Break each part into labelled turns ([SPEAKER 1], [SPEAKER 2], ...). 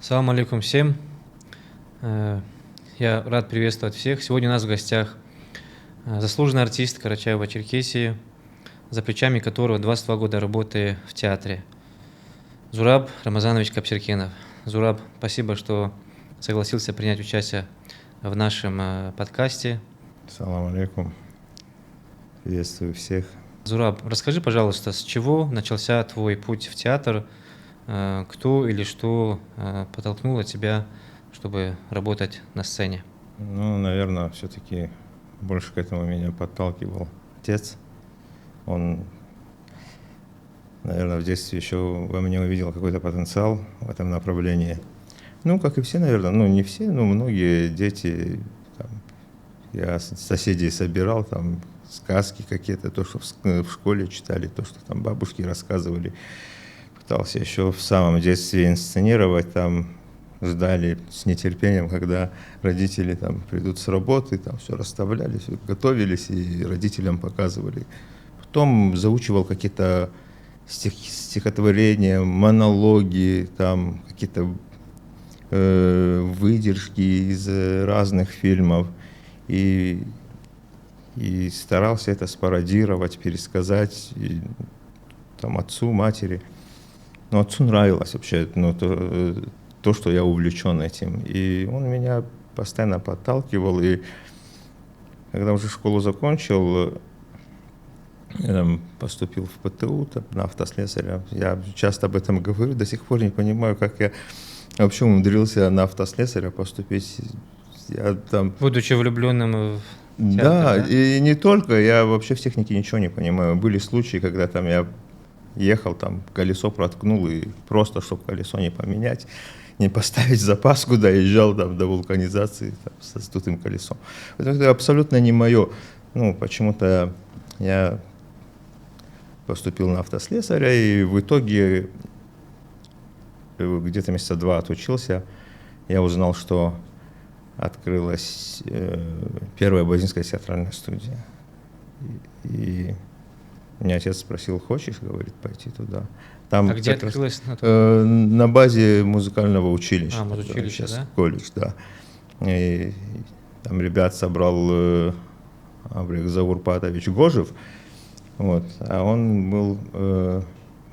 [SPEAKER 1] Салам алейкум всем. Я рад приветствовать всех. Сегодня у нас в гостях заслуженный артист Карачаева-Черкесии, за плечами которого 22 года работы в театре. Зураб Рамазанович Капсеркенов. Зураб, спасибо, что согласился принять участие в нашем подкасте.
[SPEAKER 2] Салам алейкум. Приветствую всех.
[SPEAKER 1] Зураб, расскажи, пожалуйста, с чего начался твой путь в театр? Кто или что подтолкнуло тебя, чтобы работать на сцене?
[SPEAKER 2] Ну, наверное, все-таки больше к этому меня подталкивал отец. Он, наверное, в детстве еще во мне увидел какой-то потенциал в этом направлении. Ну, как и все, наверное, ну, не все, но многие дети. Там, я соседей собирал, там, сказки какие-то, то, что в школе читали, то, что там бабушки рассказывали. Пытался еще в самом детстве инсценировать, там ждали с нетерпением, когда родители там придут с работы, там все расставляли, все готовились и родителям показывали. Потом заучивал какие-то стихотворения, монологи, там какие-то выдержки из разных фильмов и старался это спародировать, пересказать и, там, отцу, матери. Но отцу нравилось вообще то, что я увлечен этим. И он меня постоянно подталкивал. И когда уже школу закончил, поступил в ПТУ на автослесаря. Я часто об этом говорю, до сих пор не понимаю, как я вообще умудрился на автослесаря поступить.
[SPEAKER 1] Будучи влюбленным в театр,
[SPEAKER 2] да,
[SPEAKER 1] да?
[SPEAKER 2] И не только, я вообще в технике ничего не понимаю. Были случаи, когда там я ехал, там колесо проткнул, и просто, чтобы колесо не поменять, не поставить запаску, доезжал там до вулканизации там, со сдутым колесом. Это абсолютно не мое. Ну, почему-то я поступил на автослесаря, и в итоге где-то месяца 2 отучился, я узнал, что открылась первая Базинская театральная студия. И меня отец спросил, хочешь, говорит, пойти туда. Там
[SPEAKER 1] где открылась?
[SPEAKER 2] На базе музыкального училища.
[SPEAKER 1] Музучилище, да?
[SPEAKER 2] Колледж, да. И там ребят собрал Абрек Заурпатович Гожев, вот, а он был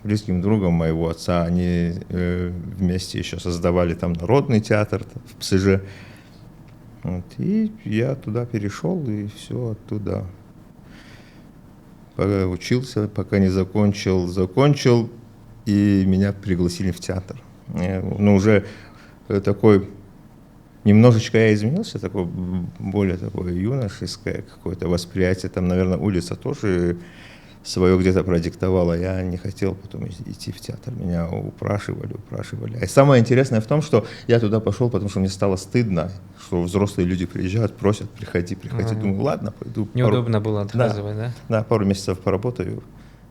[SPEAKER 2] близким другом моего отца. Они вместе еще создавали там народный театр в ПСЖ. Вот, и я туда перешел, и все оттуда. Учился, пока не закончил, и меня пригласили в театр. Ну, уже такой, немножечко я изменился, такое, более такое юношеское какое-то восприятие. Там, наверное, улица тоже свое где-то продиктовала. Я не хотел потом идти в театр. Меня упрашивали. И самое интересное в том, что я туда пошел, потому что мне стало стыдно, что взрослые люди приезжают, просят, приходи. Думаю, ладно, пойду.
[SPEAKER 1] Неудобно было отказывать, да?
[SPEAKER 2] Да, пару месяцев поработаю.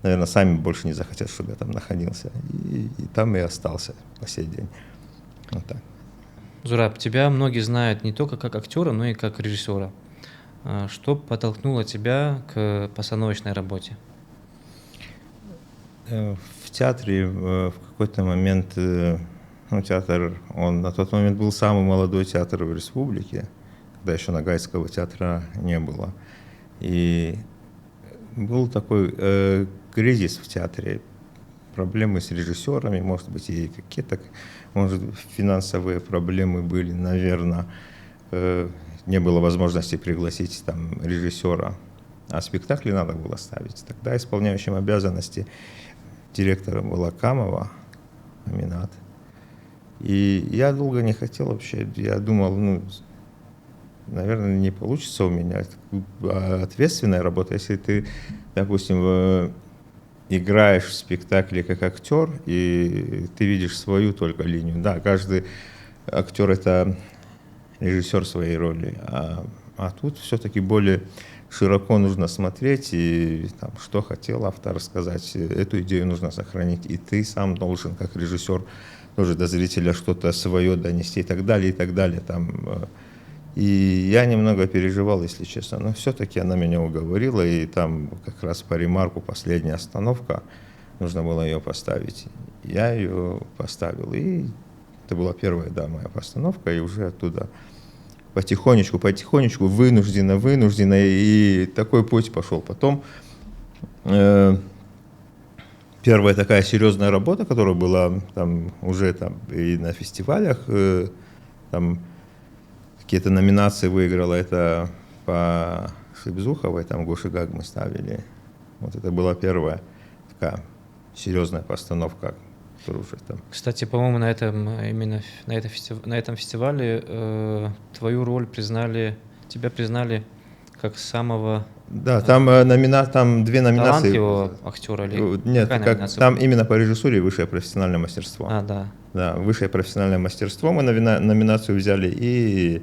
[SPEAKER 2] Наверное, сами больше не захотят, чтобы я там находился. И там и остался по сей день. Вот так.
[SPEAKER 1] Зураб, тебя многие знают не только как актера, но и как режиссера. Что подтолкнуло тебя к постановочной работе?
[SPEAKER 2] В театре в какой-то момент, ну, театр, он на тот момент был самый молодой театр в республике, когда еще Ногайского театра не было. И был такой кризис в театре, проблемы с режиссерами, может быть, и какие-то, может, финансовые проблемы были, наверное, не было возможности пригласить там режиссера, а спектакли надо было ставить. Тогда исполняющим обязанности директором была Камова Аминат. И я долго не хотел вообще, я думал, ну, наверное, не получится у меня. Это ответственная работа, если ты, допустим, играешь в спектакле как актер, и ты видишь свою только линию. Да, каждый актер — это режиссер своей роли, а тут все-таки более широко нужно смотреть, и там, что хотел автор сказать, эту идею нужно сохранить, и ты сам должен, как режиссер, тоже до зрителя что-то свое донести и так далее, и так далее. Там. И я немного переживал, если честно, но все-таки она меня уговорила, и там как раз по ремарку последняя остановка, нужно было ее поставить. Я ее поставил, и Это была первая, да, моя постановка, и уже оттуда потихонечку, вынужденно, и такой путь пошел. Потом первая такая серьезная работа, которая была там уже там и на фестивалях, там какие-то номинации выиграла, это по Шибзуховой, там Гошигаг мы ставили. Вот это была первая такая серьезная постановка, которая уже там.
[SPEAKER 1] Кстати, по-моему, на этом фестивале твою роль тебя признали как самого
[SPEAKER 2] Да, там, там две номинации.
[SPEAKER 1] талантливого актера или
[SPEAKER 2] Нет,
[SPEAKER 1] какая
[SPEAKER 2] как,
[SPEAKER 1] номинация
[SPEAKER 2] там
[SPEAKER 1] была?
[SPEAKER 2] именно по режиссуре высшее профессиональное мастерство.
[SPEAKER 1] А, да.
[SPEAKER 2] Да, высшее профессиональное мастерство мы номинацию взяли, и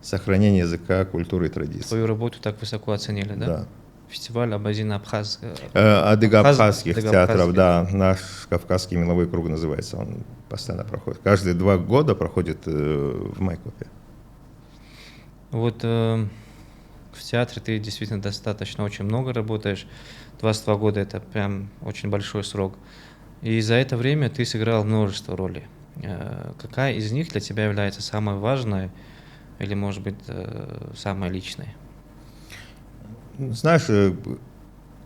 [SPEAKER 2] сохранение языка, культуры и традиций.
[SPEAKER 1] Твою работу так высоко оценили, да?
[SPEAKER 2] Да.
[SPEAKER 1] Фестиваль Абазино-Абхаз.
[SPEAKER 2] Адыго-абхазских
[SPEAKER 1] Адыго-абхазских.
[SPEAKER 2] театров, да, наш Кавказский меловой круг называется, он постоянно проходит. Каждые 2 года проходит в Майкопе.
[SPEAKER 1] Вот в театре ты действительно достаточно очень много работаешь. 22 года — это прям очень большой срок. И за это время ты сыграл множество ролей. Какая из них для тебя является самой важной или, может быть, самой личной?
[SPEAKER 2] Знаешь,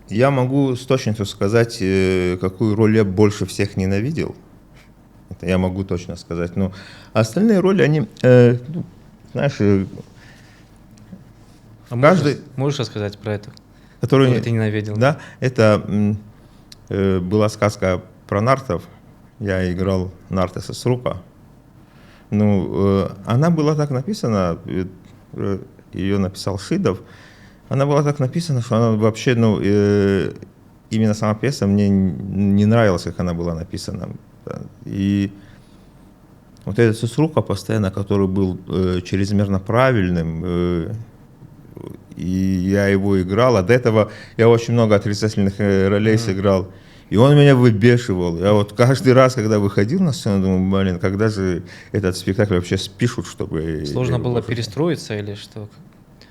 [SPEAKER 2] я могу с точностью сказать, какую роль я больше всех ненавидел. Это я могу точно сказать. Но остальные роли, они, знаешь, каждый...
[SPEAKER 1] Можешь рассказать про это?
[SPEAKER 2] Который
[SPEAKER 1] ты ненавидел?
[SPEAKER 2] Да, это была сказка про нартов. Я играл Нартеса Срука. Ну, она была так написана, ее написал Шидов. Она была так написана, что она вообще, именно сама пьеса мне не нравилась, как она была написана. И вот этот Сусрука постоянно, который был чрезмерно правильным, и я его играл, а до этого я очень много отрицательных ролей сыграл. И он меня выбешивал. Я вот каждый раз, когда выходил на сцену, думаю, когда же этот спектакль вообще спишут, чтобы...
[SPEAKER 1] Сложно было перестроиться или что?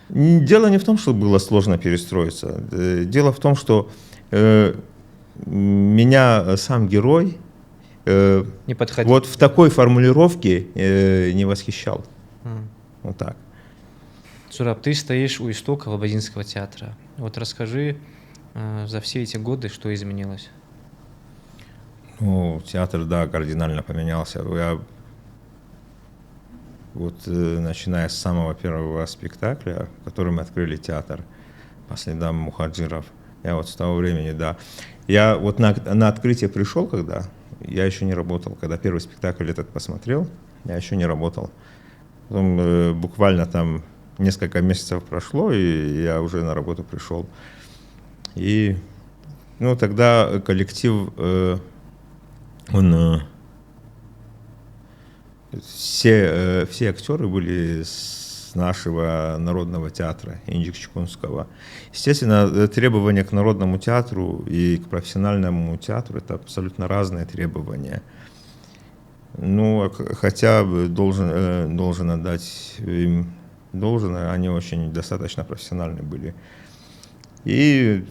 [SPEAKER 2] Дело не в том, что было сложно перестроиться. Дело в том, что меня сам герой
[SPEAKER 1] не подходил.
[SPEAKER 2] Вот в такой формулировке не восхищал. Вот так.
[SPEAKER 1] Зураб, ты стоишь у истоков Абазинского театра. Вот расскажи за все эти годы, что изменилось.
[SPEAKER 2] Ну, театр, да, кардинально поменялся. Я вот начиная с самого первого спектакля, в котором мы открыли театр по следам мухаджиров, я вот с того времени, да. Я вот на открытие пришел, когда я еще не работал. Когда первый спектакль этот посмотрел, я еще не работал. Потом буквально там несколько месяцев прошло, и я уже на работу пришел. И ну, тогда коллектив, все актеры были с нашего народного театра Инджик-Чекунского. Естественно, требования к народному театру и к профессиональному театру — это абсолютно разные требования. Ну, хотя должен отдать им должное, они очень достаточно профессиональны были. И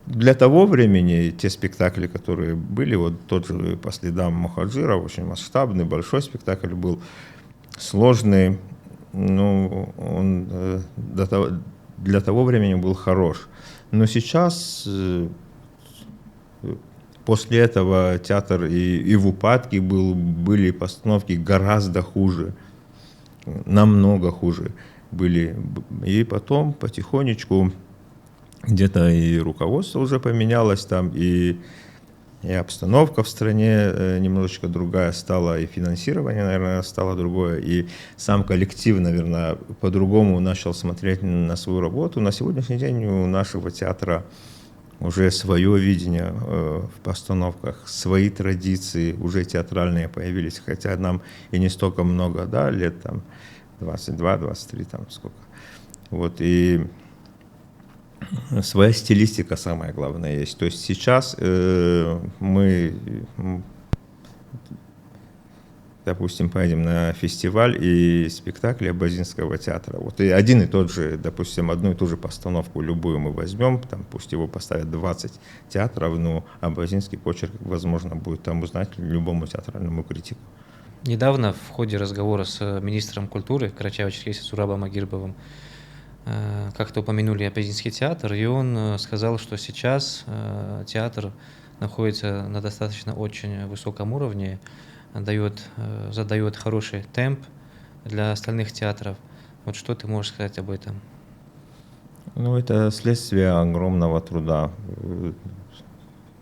[SPEAKER 2] для того времени те спектакли, которые были, вот тот же «По следам мухаджира», очень масштабный, большой спектакль был, сложный, ну, он для того времени был хорош. Но сейчас, после этого, театр и в упадке были постановки гораздо хуже, намного хуже были. И потом потихонечку где-то и руководство уже поменялось там, и обстановка в стране немножечко другая стала, и финансирование, наверное, стало другое, и сам коллектив, наверное, по-другому начал смотреть на свою работу. На сегодняшний день у нашего театра уже свое видение в постановках, свои традиции уже театральные появились, хотя нам и не столько много, да, лет там 22, 23, там сколько. Вот, и своя стилистика самое главное есть. То есть сейчас мы, допустим, поедем на фестиваль и спектакли Абазинского театра. Вот и один и тот же, допустим, одну и ту же постановку любую мы возьмем, там, пусть его поставят 20 театров, но абазинский почерк, возможно, будет там узнать любому театральному критику.
[SPEAKER 1] Недавно в ходе разговора с министром культуры Карачаево-Черкесии Зурабом Агирбовым как-то упомянули Апельсинский театр, и он сказал, что сейчас театр находится на достаточно очень высоком уровне, задает хороший темп для остальных театров. Вот что ты можешь сказать об этом?
[SPEAKER 2] Ну, это следствие огромного труда.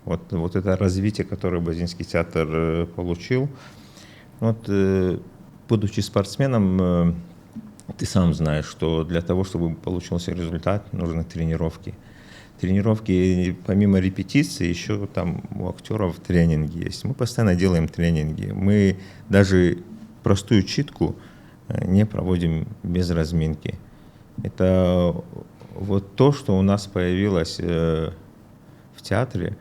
[SPEAKER 2] Вот это развитие, которое Базинский театр получил. Вот, будучи спортсменом, ты сам знаешь, что для того, чтобы получился результат, нужны тренировки. Тренировки, помимо репетиции, еще там у актеров тренинги есть. Мы постоянно делаем тренинги. Мы даже простую читку не проводим без разминки. Это вот то, что у нас появилось в театре,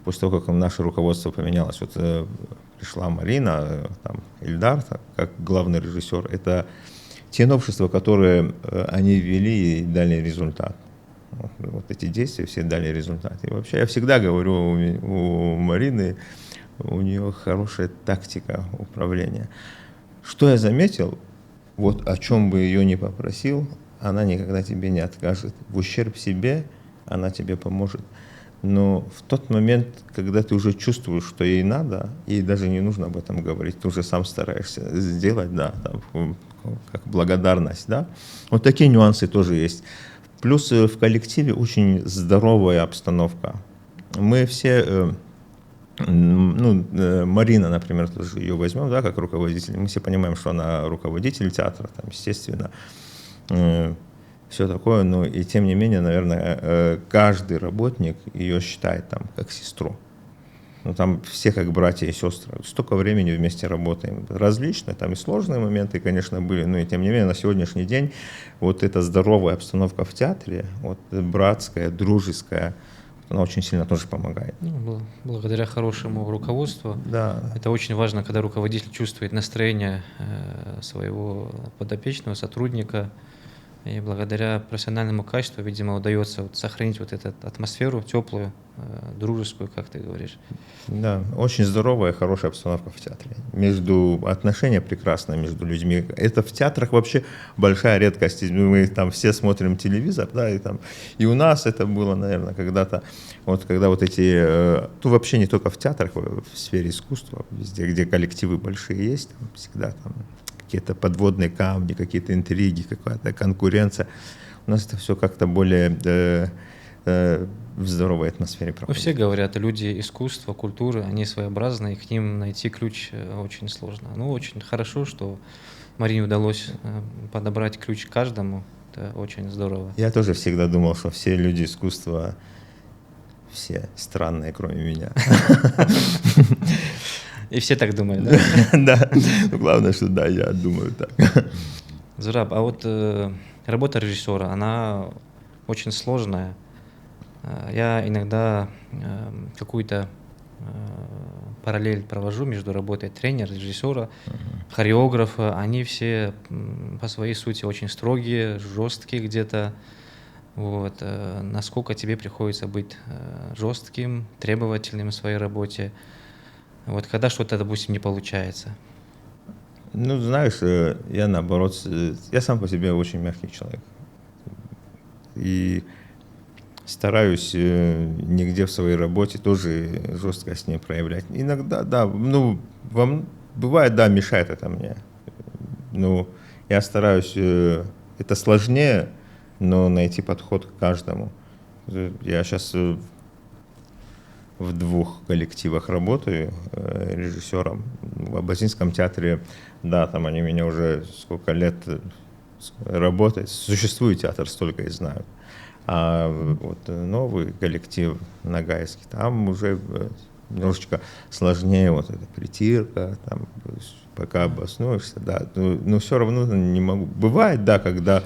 [SPEAKER 2] после того, как наше руководство поменялось. Вот пришла Марина, там, Ильдар, как главный режиссер. Это те новшества, которые они ввели и дали результат. Вот эти действия все дали результат. И вообще я всегда говорю, у Марины, у нее хорошая тактика управления. Что я заметил, вот о чем бы ее ни попросил, она никогда тебе не откажет. В ущерб себе она тебе поможет. Но в тот момент, когда ты уже чувствуешь, что ей надо, ей даже не нужно об этом говорить, ты уже сам стараешься сделать, да, там, как благодарность, да. Вот такие нюансы тоже есть. Плюс в коллективе очень здоровая обстановка. Мы все, Марина, например, тоже ее возьмем, да, как руководитель. Мы все понимаем, что она руководитель театра, там, естественно, все такое, но и тем не менее, наверное, каждый работник ее считает там как сестру. Ну, там все как братья и сестры. Столько времени вместе работаем. Различные, там и сложные моменты, конечно, были, но и тем не менее на сегодняшний день вот эта здоровая обстановка в театре, вот братская, дружеская, она очень сильно тоже помогает.
[SPEAKER 1] Ну, благодаря хорошему руководству.
[SPEAKER 2] Да.
[SPEAKER 1] Это очень важно, когда руководитель чувствует настроение своего подопечного, сотрудника. И благодаря профессиональному качеству, видимо, удается вот сохранить вот эту атмосферу теплую, дружескую, как ты говоришь.
[SPEAKER 2] Да, очень здоровая, хорошая обстановка в театре. Отношения прекрасные между людьми. Это в театрах вообще большая редкость. Мы там все смотрим телевизор, да, и у нас это было, наверное, когда-то, вот когда вот эти, вообще не только в театрах, в сфере искусства, везде, где коллективы большие есть, там всегда там какие-то подводные камни, какие-то интриги, какая-то конкуренция. У нас это все как-то более в здоровой атмосфере проходит.
[SPEAKER 1] Ну, все говорят, люди искусства, культуры, они своеобразные, и к ним найти ключ очень сложно. Ну, очень хорошо, что Марине удалось подобрать ключ к каждому. Это очень здорово.
[SPEAKER 2] Я тоже всегда думал, что все люди искусства, все странные, кроме меня.
[SPEAKER 1] И все так думают, да?
[SPEAKER 2] Да. Главное, что да, я думаю так.
[SPEAKER 1] Зураб, а вот работа режиссера, она очень сложная. Я иногда какую-то параллель провожу между работой тренера, режиссера, хореографа. Они все по своей сути очень строгие, жесткие где-то. Вот. Насколько тебе приходится быть жестким, требовательным в своей работе? Вот когда что-то, допустим, не получается.
[SPEAKER 2] Ну, знаешь, я наоборот, я сам по себе очень мягкий человек. И стараюсь нигде в своей работе тоже жесткость не проявлять. Иногда, да, бывает, да, мешает это мне. Ну, я стараюсь, это сложнее, но найти подход к каждому. Я сейчас в 2 коллективах работаю режиссером. В Абазинском театре, да, там они меня уже сколько лет работают. Существует театр, столько и знают. А вот новый коллектив Ногайский, там уже немножечко сложнее, вот эта притирка, там, пока обоснуешься, да. Но все равно не могу. Бывает, да, когда...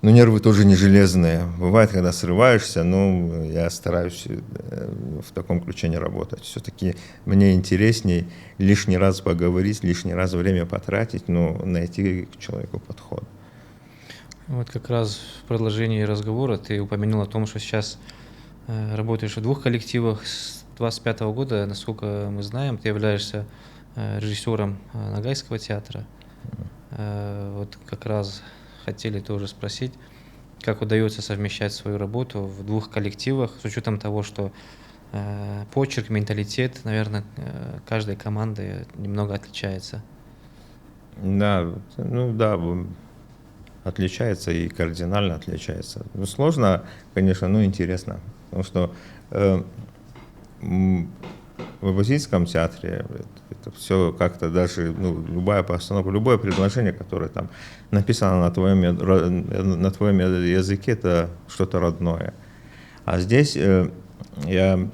[SPEAKER 2] Но нервы тоже не железные. Бывает, когда срываешься, но я стараюсь в таком ключе не работать. Все-таки мне интересней лишний раз поговорить, лишний раз время потратить, но найти к человеку подход.
[SPEAKER 1] Вот как раз в продолжении разговора ты упомянул о том, что сейчас работаешь в 2 коллективах. С 25 года, насколько мы знаем, ты являешься режиссером Ногайского театра. Вот как раз хотели тоже спросить, как удается совмещать свою работу в двух коллективах, с учетом того, что почерк, менталитет, наверное, каждой команды немного отличается.
[SPEAKER 2] Да, ну да, отличается и кардинально отличается. Ну, сложно, конечно, но интересно, потому что в Абазинском театре это все как-то даже, ну, любая постановка, любое предложение, которое там написано на твоем языке, это что-то родное. А здесь я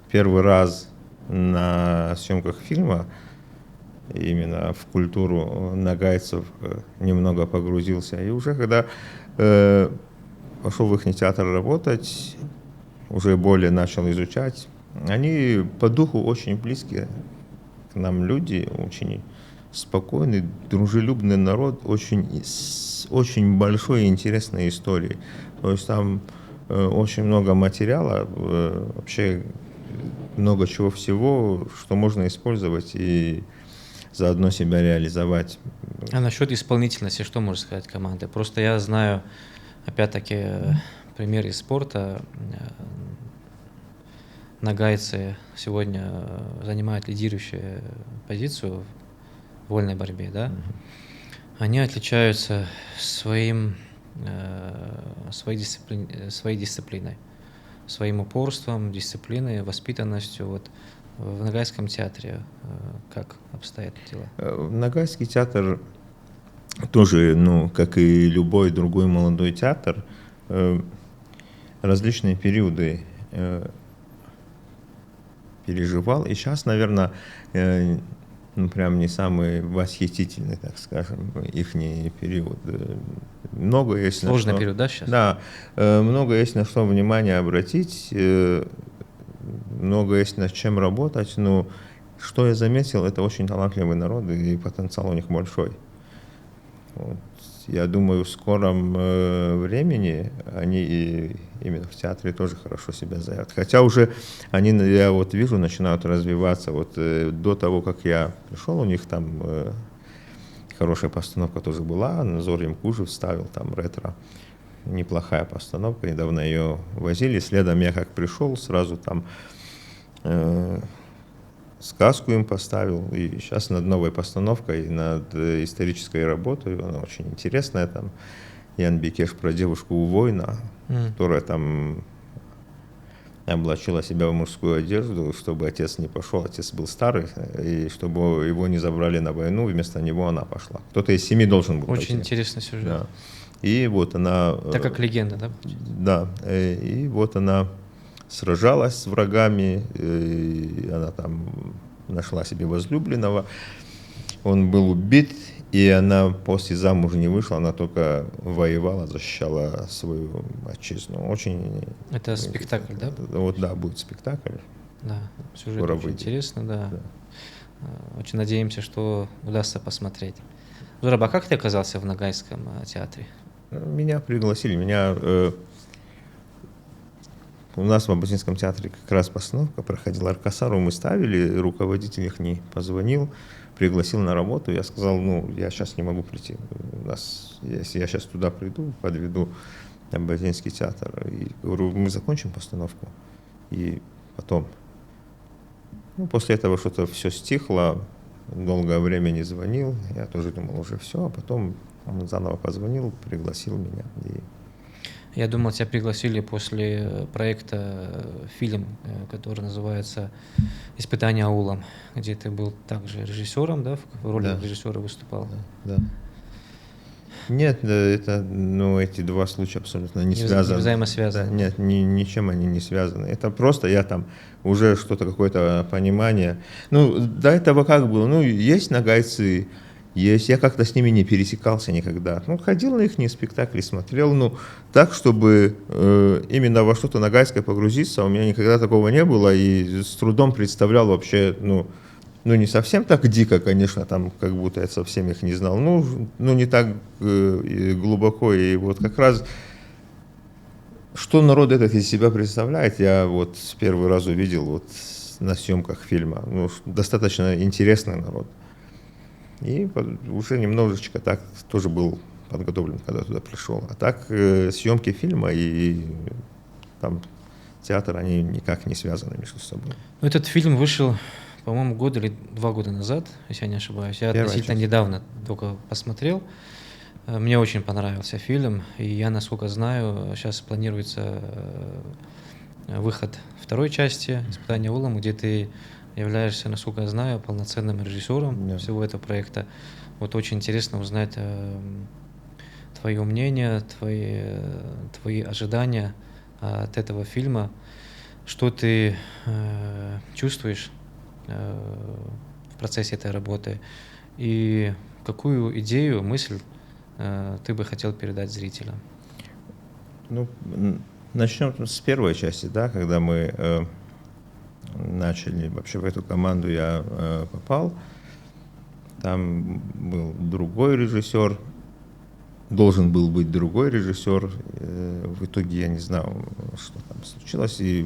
[SPEAKER 2] первый раз на съемках фильма именно в культуру нагайцев немного погрузился. И уже когда пошел в их театр работать, уже более начал изучать, они по духу очень близкие к нам люди, очень спокойный, дружелюбный народ, очень большой и интересной историей. То есть там очень много материала, вообще много чего всего, что можно использовать и заодно себя реализовать.
[SPEAKER 1] А насчет исполнительности, что может сказать команда? Просто я знаю, опять-таки, пример из спорта. Нагайцы сегодня занимают лидирующую позицию в вольной борьбе, да? Они отличаются своей дисциплиной, своим упорством, дисциплиной, воспитанностью. Вот в Ногайском театре как обстоят дела?
[SPEAKER 2] Ногайский театр тоже, ну, как и любой другой молодой театр, различные периоды переживал. И сейчас, наверное, ну, прям не самый восхитительный, так скажем, ихний период. Много есть
[SPEAKER 1] сложный период, да, сейчас?
[SPEAKER 2] Да, много есть на что внимание обратить, много есть над чем работать. Но что я заметил, это очень талантливый народ, и потенциал у них большой. Вот. Я думаю, в скором времени они и именно в театре тоже хорошо себя заявят. Хотя уже они, я вот вижу, начинают развиваться. Вот до того, как я пришел, у них там хорошая постановка тоже была. Назор Ямкужев ставил там ретро. Неплохая постановка. Недавно ее возили. Следом я как пришел, сразу там сказку им поставил. И сейчас над новой постановкой, над исторической работой, она очень интересная. Там Ян Бекеш про девушку у воина, которая там облачила себя в мужскую одежду, чтобы отец не пошел. Отец был старый, и чтобы его не забрали на войну, вместо него она пошла. Кто-то из семьи должен был
[SPEAKER 1] Очень
[SPEAKER 2] пойти.
[SPEAKER 1] Интересный сюжет.
[SPEAKER 2] Да. И вот она...
[SPEAKER 1] Так как легенда, да?
[SPEAKER 2] Да. И вот она сражалась с врагами, и она там нашла себе возлюбленного. Он был убит, и она после замуж не вышла, она только воевала, защищала свою отчизну. Очень...
[SPEAKER 1] Это спектакль, да?
[SPEAKER 2] Вот, да, будет спектакль.
[SPEAKER 1] Да, сюжет
[SPEAKER 2] Скоро
[SPEAKER 1] очень
[SPEAKER 2] выйдет.
[SPEAKER 1] интересно, да.
[SPEAKER 2] Да.
[SPEAKER 1] Очень надеемся, что удастся посмотреть. Зураб, а как ты оказался в Ногайском театре?
[SPEAKER 2] Меня пригласили, у нас в Абазинском театре как раз постановка проходила Аркасару, мы ставили, руководитель их не позвонил, пригласил на работу, я сказал, ну, я сейчас не могу прийти, если я сейчас туда приду, подведу Абазинский театр, и говорю, мы закончим постановку, и потом, ну, после этого что-то все стихло, долгое время не звонил, я тоже думал, уже все, а потом он заново позвонил, пригласил меня.
[SPEAKER 1] Я думал, тебя пригласили после проекта фильм, который называется «Испытание аулом», где ты был также режиссером, да, в роли режиссера выступал.
[SPEAKER 2] Да. Нет, это, ну, эти два случая абсолютно не связаны.
[SPEAKER 1] Не взаимосвязаны.
[SPEAKER 2] Да, нет, ничем они не связаны. Это просто я там уже что-то, какое-то понимание. Ну, до этого как было? Ну, есть нагайцы, есть. Я как-то с ними не пересекался никогда. Ну, ходил на их спектакли, смотрел, ну, так, чтобы именно во что-то нагайское погрузиться, у меня никогда такого не было, и с трудом представлял вообще, ну, не совсем так дико, конечно, там, как будто я совсем их не знал, ну не так глубоко, и вот как раз, что народ этот из себя представляет, я вот первый раз увидел вот на съемках фильма. Ну, достаточно интересный народ. И уже немножечко так тоже был подготовлен, когда туда пришел. А так съемки фильма и там театр, они никак не связаны между собой.
[SPEAKER 1] Ну, этот фильм вышел, по-моему, год или 2 года назад, если я не ошибаюсь. Я
[SPEAKER 2] Первая
[SPEAKER 1] относительно
[SPEAKER 2] часть.
[SPEAKER 1] недавно только посмотрел. Мне очень понравился фильм, и я, насколько знаю, сейчас планируется выход второй части «Испытания Улам», где ты являешься, насколько я знаю, полноценным режиссером
[SPEAKER 2] Да.
[SPEAKER 1] всего этого проекта. Вот очень интересно узнать твое мнение, твои ожидания от этого фильма. Что ты чувствуешь в процессе этой работы и какую идею, мысль ты бы хотел передать зрителям?
[SPEAKER 2] Ну, начнем с первой части, да, когда мы начали вообще в эту команду, я попал. Там был другой режиссер, должен был быть другой режиссер. В итоге я не знал, что там случилось. И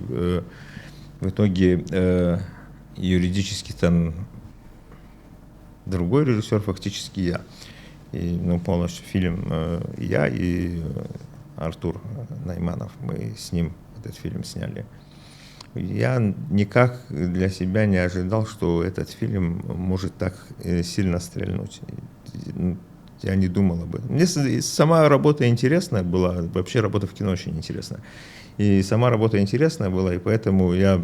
[SPEAKER 2] в итоге юридически там другой режиссер, фактически я. И ну, полностью фильм я и Артур Найманов, мы с ним этот фильм сняли. Я никак для себя не ожидал, что этот фильм может так сильно стрельнуть. Я не думал об этом. Мне сама работа интересная была, вообще работа в кино очень интересная. И сама работа интересная была, и поэтому я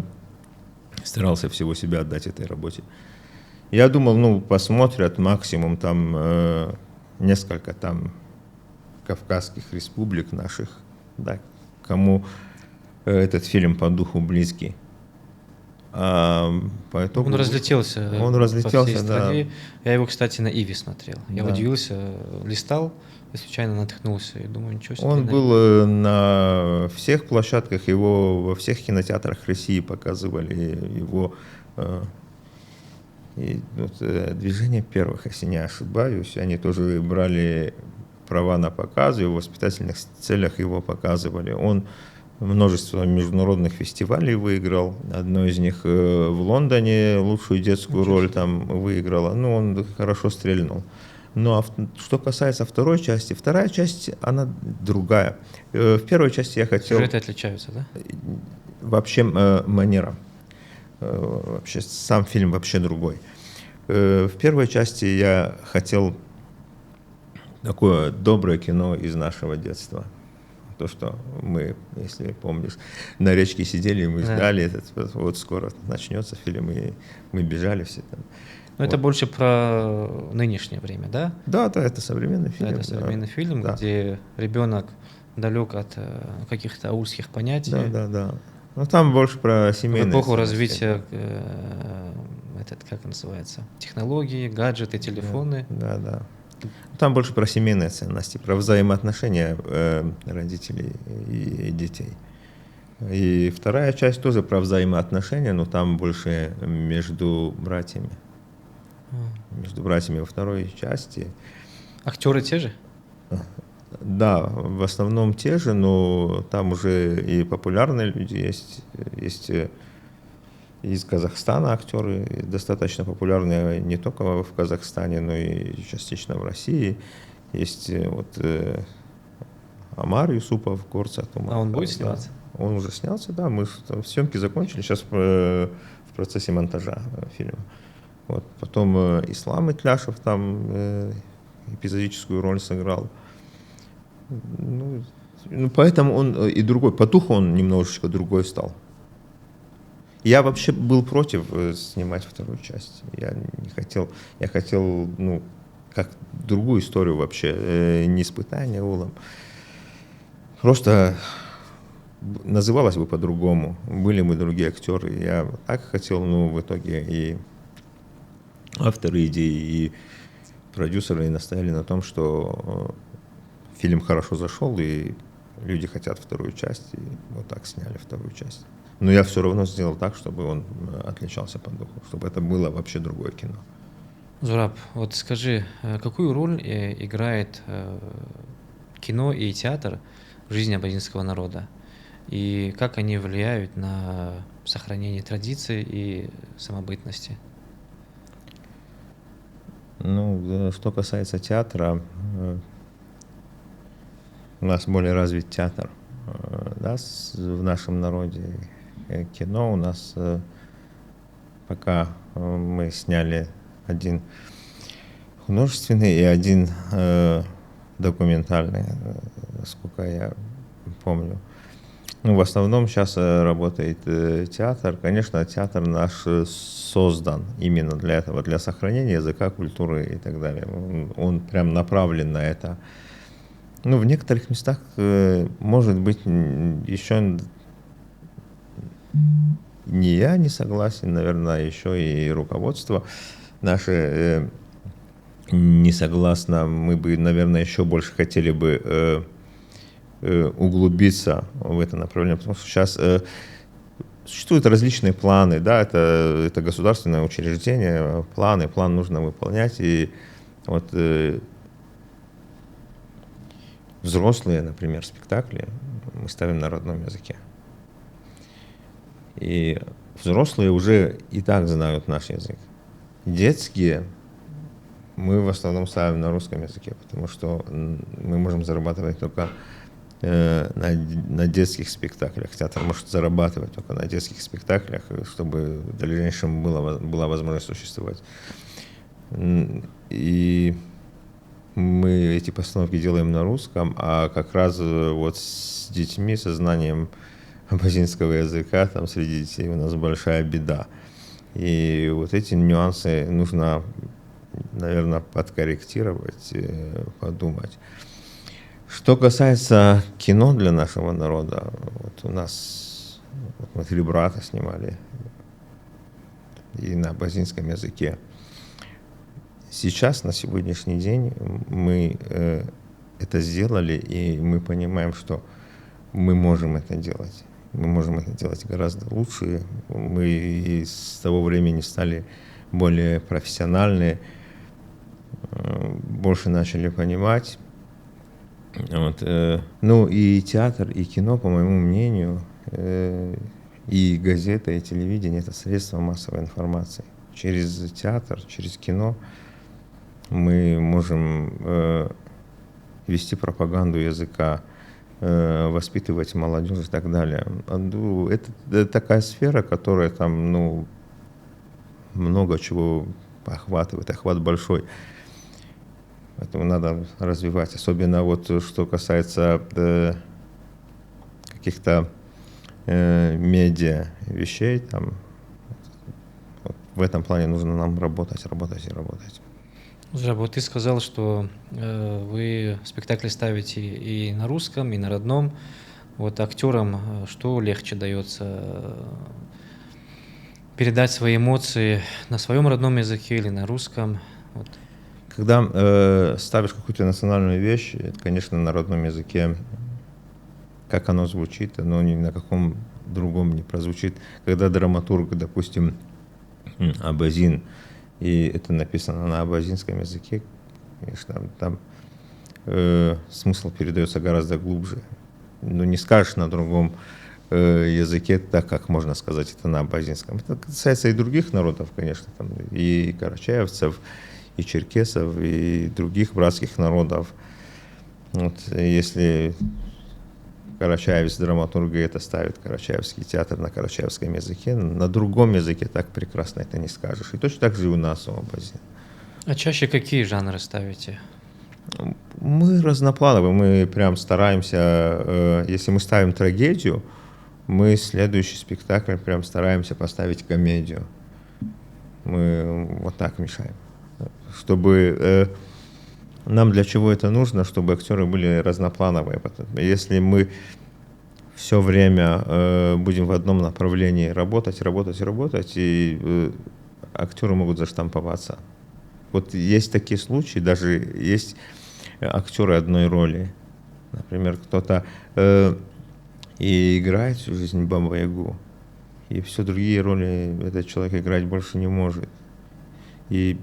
[SPEAKER 2] старался всего себя отдать этой работе. Я думал, ну, посмотрят максимум там несколько там кавказских республик наших, да, кому этот фильм по духу близкий. По итогу
[SPEAKER 1] Он разлетелся по всей стране.
[SPEAKER 2] да.
[SPEAKER 1] Я его, кстати, на Иви смотрел. Я
[SPEAKER 2] Да.
[SPEAKER 1] удивился, листал, и случайно наткнулся. И думаю, ничего себе.
[SPEAKER 2] Он был на всех площадках, его во всех кинотеатрах России показывали, его «Движение первых», если не ошибаюсь, они тоже брали права на показы, и в воспитательных целях его показывали. Он множество международных фестивалей выиграл. Одно из них в Лондоне лучшую детскую роль там выиграла. Ну, он хорошо стрельнул. Ну, а что касается второй части, вторая часть, она другая. В первой части я хотел...
[SPEAKER 1] Сюжеты отличаются, да?
[SPEAKER 2] Вообще манера. Вообще сам фильм вообще другой. В первой части я хотел такое доброе кино из нашего детства. То, что мы, если помнишь, на речке сидели, мы ждали, вот скоро начнется фильм, и мы бежали все там.
[SPEAKER 1] Но это больше про нынешнее время, да?
[SPEAKER 2] Да, это современный фильм.
[SPEAKER 1] Это современный фильм,
[SPEAKER 2] да.
[SPEAKER 1] где ребенок далек от каких-то аульских понятий.
[SPEAKER 2] Да. Ну, там больше про семейные.
[SPEAKER 1] В эпоху развития, как называется, технологии, гаджеты, телефоны.
[SPEAKER 2] Да. Там больше про семейные ценности, про взаимоотношения родителей и детей. И вторая часть тоже про взаимоотношения, но там больше между братьями. Между братьями во второй части.
[SPEAKER 1] Актеры те же?
[SPEAKER 2] Да, в основном те же, но там уже и популярные люди есть. Есть из Казахстана актеры, достаточно популярные не только в Казахстане, но и частично в России. Есть Амар Юсупов, Горца Тумар.
[SPEAKER 1] А он будет сниматься?
[SPEAKER 2] Да. Он уже снялся, да. Мы съемки закончили, сейчас в процессе монтажа фильма. Вот. Потом Ислам Итляшев там эпизодическую роль сыграл. Ну, поэтому он и другой, по духу он немножечко другой стал. Я вообще был против снимать вторую часть. Я не хотел, я хотел, ну, как другую историю вообще, не испытание Улам. Просто называлось бы по-другому. Были бы другие актеры. Я так хотел, но в итоге и авторы идеи, и продюсеры настояли на том, что фильм хорошо зашел, и люди хотят вторую часть, и вот так сняли вторую часть. Но я все равно сделал так, чтобы он отличался по духу, чтобы это было вообще другое кино.
[SPEAKER 1] Зураб, вот скажи, какую роль играет кино и театр в жизни абазинского народа? и как они влияют на сохранение традиций и самобытности?
[SPEAKER 2] Ну, что касается театра, у нас более развит театр, да, в нашем народе. Кино у нас пока мы сняли один художественный и один документальный, сколько я помню. Ну, в основном сейчас работает театр. Конечно, театр наш создан именно для этого, для сохранения языка, культуры и так далее. Он прям направлен на это. Ну, в некоторых местах, может быть, еще не я не согласен, наверное, еще и руководство наше не согласно. Мы бы, наверное, еще больше хотели бы углубиться в это направление, потому что сейчас существуют различные планы, да, это государственное учреждение, план нужно выполнять, и вот взрослые, например, спектакли мы ставим на родном языке. И взрослые уже и так знают наш язык. Детские мы в основном ставим на русском языке, потому что мы можем зарабатывать только на детских спектаклях. Театр может зарабатывать только на детских спектаклях, чтобы в дальнейшем была возможность существовать. И мы эти постановки делаем на русском, а как раз вот с детьми, со знанием абазинского языка, там среди детей у нас большая беда. И вот эти нюансы нужно, наверное, подкорректировать, подумать. Что касается кино для нашего народа, вот у нас вот мы «Три брата» снимали и на абазинском языке. Сейчас, на сегодняшний день, мы это сделали, и мы понимаем, что мы можем это делать. Мы можем это делать гораздо лучше. Мы с того времени стали более профессиональны, больше начали понимать. Вот, ну и театр, и кино, по моему мнению, и газета, и телевидение — это средства массовой информации. Через театр, через кино мы можем вести пропаганду языка, воспитывать молодежь и так далее. Это такая сфера, которая там, ну, много чего охватывает, охват большой. Поэтому надо развивать. Особенно вот что касается каких-то медиа вещей, там, вот в этом плане нужно нам работать.
[SPEAKER 1] Зураб, вот ты сказал, что вы спектакли ставите и на русском, и на родном. Вот актерам что легче дается? Передать свои эмоции на своем родном языке или на русском? Вот.
[SPEAKER 2] Когда ставишь какую-то национальную вещь, это, конечно, на родном языке, как оно звучит, оно ни на каком другом не прозвучит. Когда драматург, допустим, абазин, и это написано на абазинском языке, конечно, там смысл передается гораздо глубже. Но не скажешь на другом языке так, как можно сказать это на абазинском. Это касается и других народов, конечно, там, и карачаевцев, и черкесов, и других братских народов. Вот, если карачаевец драматурга это ставит, карачаевский театр на карачаевском языке, на другом языке так прекрасно это не скажешь. И точно так же и у нас у абазин.
[SPEAKER 1] А чаще какие жанры ставите?
[SPEAKER 2] Мы разноплановые, мы прям стараемся, если мы ставим трагедию, мы следующий спектакль прям стараемся поставить комедию. Мы вот так мешаем. Чтобы нам для чего это нужно, чтобы актеры были разноплановые. Если мы все время будем в одном направлении работать, и актеры могут заштамповаться. Вот есть такие случаи, даже есть актеры одной роли. Например, кто-то и играет всю жизнь Баба-Ягу, и все другие роли этот человек играть больше не может. И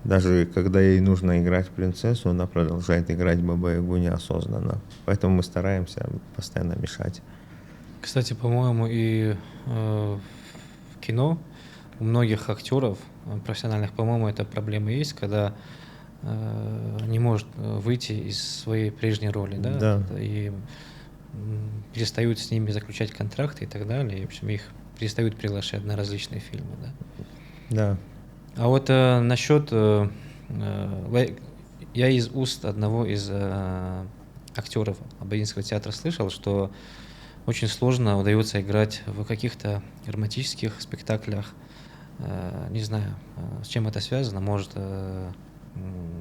[SPEAKER 2] даже когда ей нужно играть принцессу, она продолжает играть Баба-Ягу неосознанно. Поэтому мы стараемся постоянно мешать.
[SPEAKER 1] Кстати, по-моему, и в кино у многих актеров профессиональных, по-моему, эта проблема есть, когда не может выйти из своей прежней роли, да,
[SPEAKER 2] Да,
[SPEAKER 1] и перестают с ними заключать контракты и так далее, и, в общем, их перестают приглашать на различные фильмы, да.
[SPEAKER 2] да.
[SPEAKER 1] А вот насчет, я из уст одного из актеров Ободзинского театра слышал, что очень сложно удается играть в каких-то романтических спектаклях. Не знаю, с чем это связано. Может,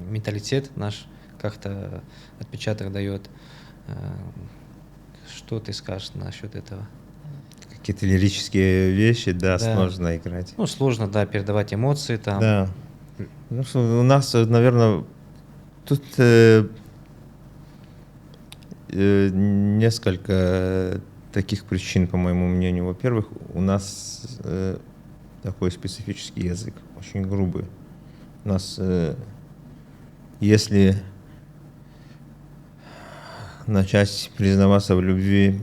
[SPEAKER 1] менталитет наш как-то отпечаток дает. Э, Что ты скажешь насчет этого?
[SPEAKER 2] Какие-то лирические вещи, да,
[SPEAKER 1] Да,
[SPEAKER 2] сложно играть.
[SPEAKER 1] ну сложно, да, передавать эмоции там.
[SPEAKER 2] Да. Ну что, у нас, наверное, тут несколько таких причин, по моему мнению. Во-первых, у нас такой специфический язык, очень грубый. У нас, если начать признаваться в любви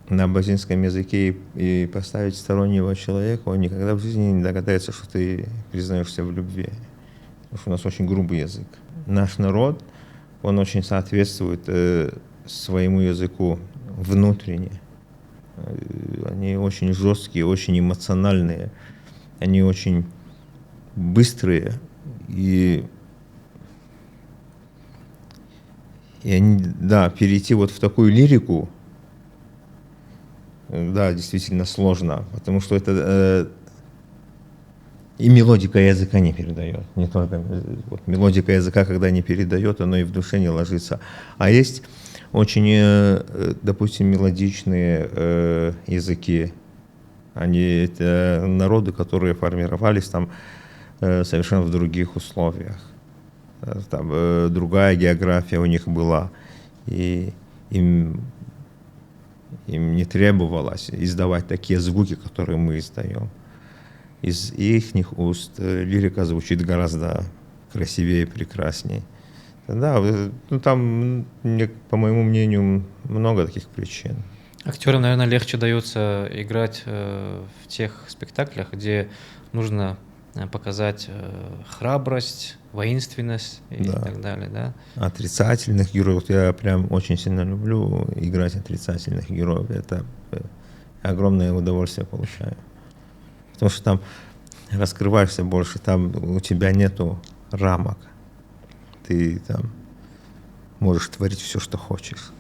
[SPEAKER 2] на абазинском языке и поставить стороннего человека, он никогда в жизни не догадается, что ты признаешься в любви. Потому что у нас очень грубый язык. Наш народ, он очень соответствует своему языку внутренне. Они очень жесткие, очень эмоциональные, они очень быстрые и они, да, перейти вот в такую лирику, да, действительно сложно, потому что это и мелодика языка не передает. Не только, вот, мелодика языка, когда не передает, оно и в душе не ложится. А есть очень, допустим, мелодичные языки. Они это народы, которые формировались там совершенно в других условиях. Там другая география у них была. И им не требовалось издавать такие звуки, которые мы издаем. Из их уст лирика звучит гораздо красивее и прекрасней. Да, ну, там, по моему мнению, много таких причин.
[SPEAKER 1] Актерам, наверное, легче дается играть в тех спектаклях, где нужно показать храбрость, воинственность и
[SPEAKER 2] Да.
[SPEAKER 1] так далее, да?
[SPEAKER 2] Отрицательных героев я прям очень сильно люблю играть отрицательных героев. Это огромное удовольствие получаю. Потому что там раскрываешься больше, там у тебя нету рамок. Ты там можешь творить все, что хочешь.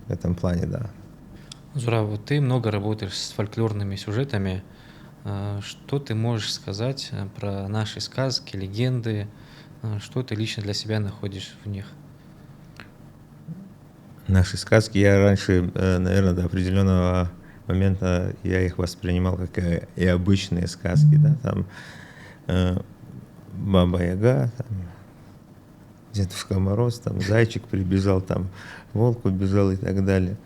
[SPEAKER 2] В этом плане, да.
[SPEAKER 1] Зураб, вот ты много работаешь с фольклорными сюжетами. Что ты можешь сказать про наши сказки, легенды? Что ты лично для себя находишь в них?
[SPEAKER 2] Наши сказки, я раньше, наверное, до определенного момента я их воспринимал как и обычные сказки, да, там Баба Яга, там, Дедушка Мороз, там зайчик прибежал, там волк убежал и так далее.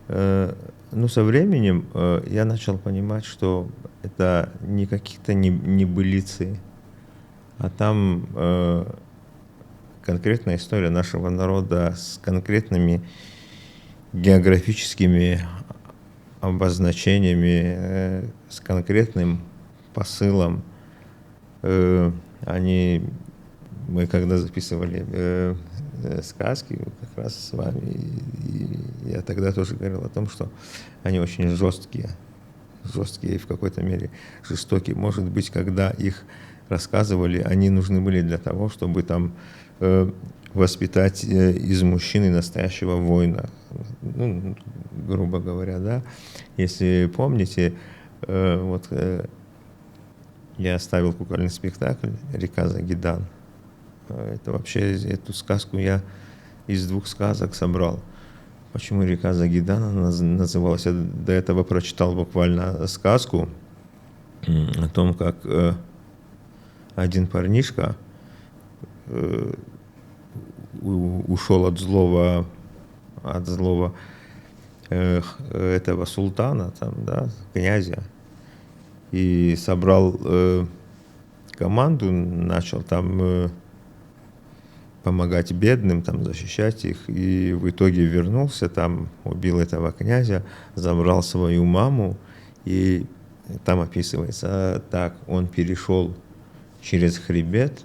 [SPEAKER 2] Но со временем я начал понимать, что это не какие-то небылицы, а там конкретная история нашего народа с конкретными географическими обозначениями, с конкретным посылом. Мы когда записывали сказки как раз с вами, и я тогда тоже говорил о том, что они очень жесткие и в какой-то мере жестокие. Может быть, когда их рассказывали, они нужны были для того, чтобы там воспитать из мужчины настоящего воина, ну, грубо говоря, да. Если помните, вот я ставил кукольный спектакль «Река Загидан». Это вообще, эту сказку я из двух сказок собрал. Почему «Река Загидан» она называлась? Я до этого прочитал буквально сказку о том, как один парнишка ушел от злого этого султана, там, да, князя, и собрал команду, начал там помогать бедным, там, защищать их, и в итоге вернулся, там, убил этого князя, забрал свою маму, и там описывается так, он перешел через хребет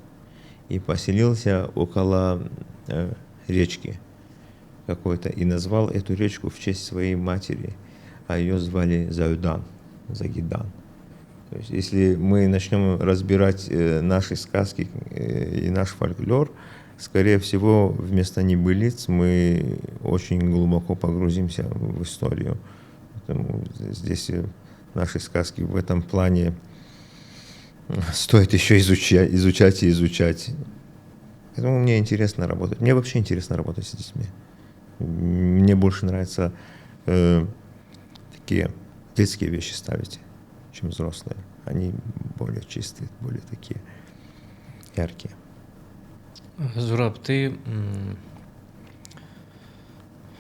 [SPEAKER 2] и поселился около речки какой-то, и назвал эту речку в честь своей матери, а ее звали Заудан, Загидан. То есть, если мы начнем разбирать наши сказки и наш фольклор, скорее всего, вместо небылиц мы очень глубоко погрузимся в историю. Поэтому здесь наши сказки в этом плане стоит еще изучать и изучать. Поэтому мне интересно работать. Мне вообще интересно работать с детьми. Мне больше нравится такие детские вещи ставить, чем взрослые. Они более чистые, более такие яркие.
[SPEAKER 1] Зураб, ты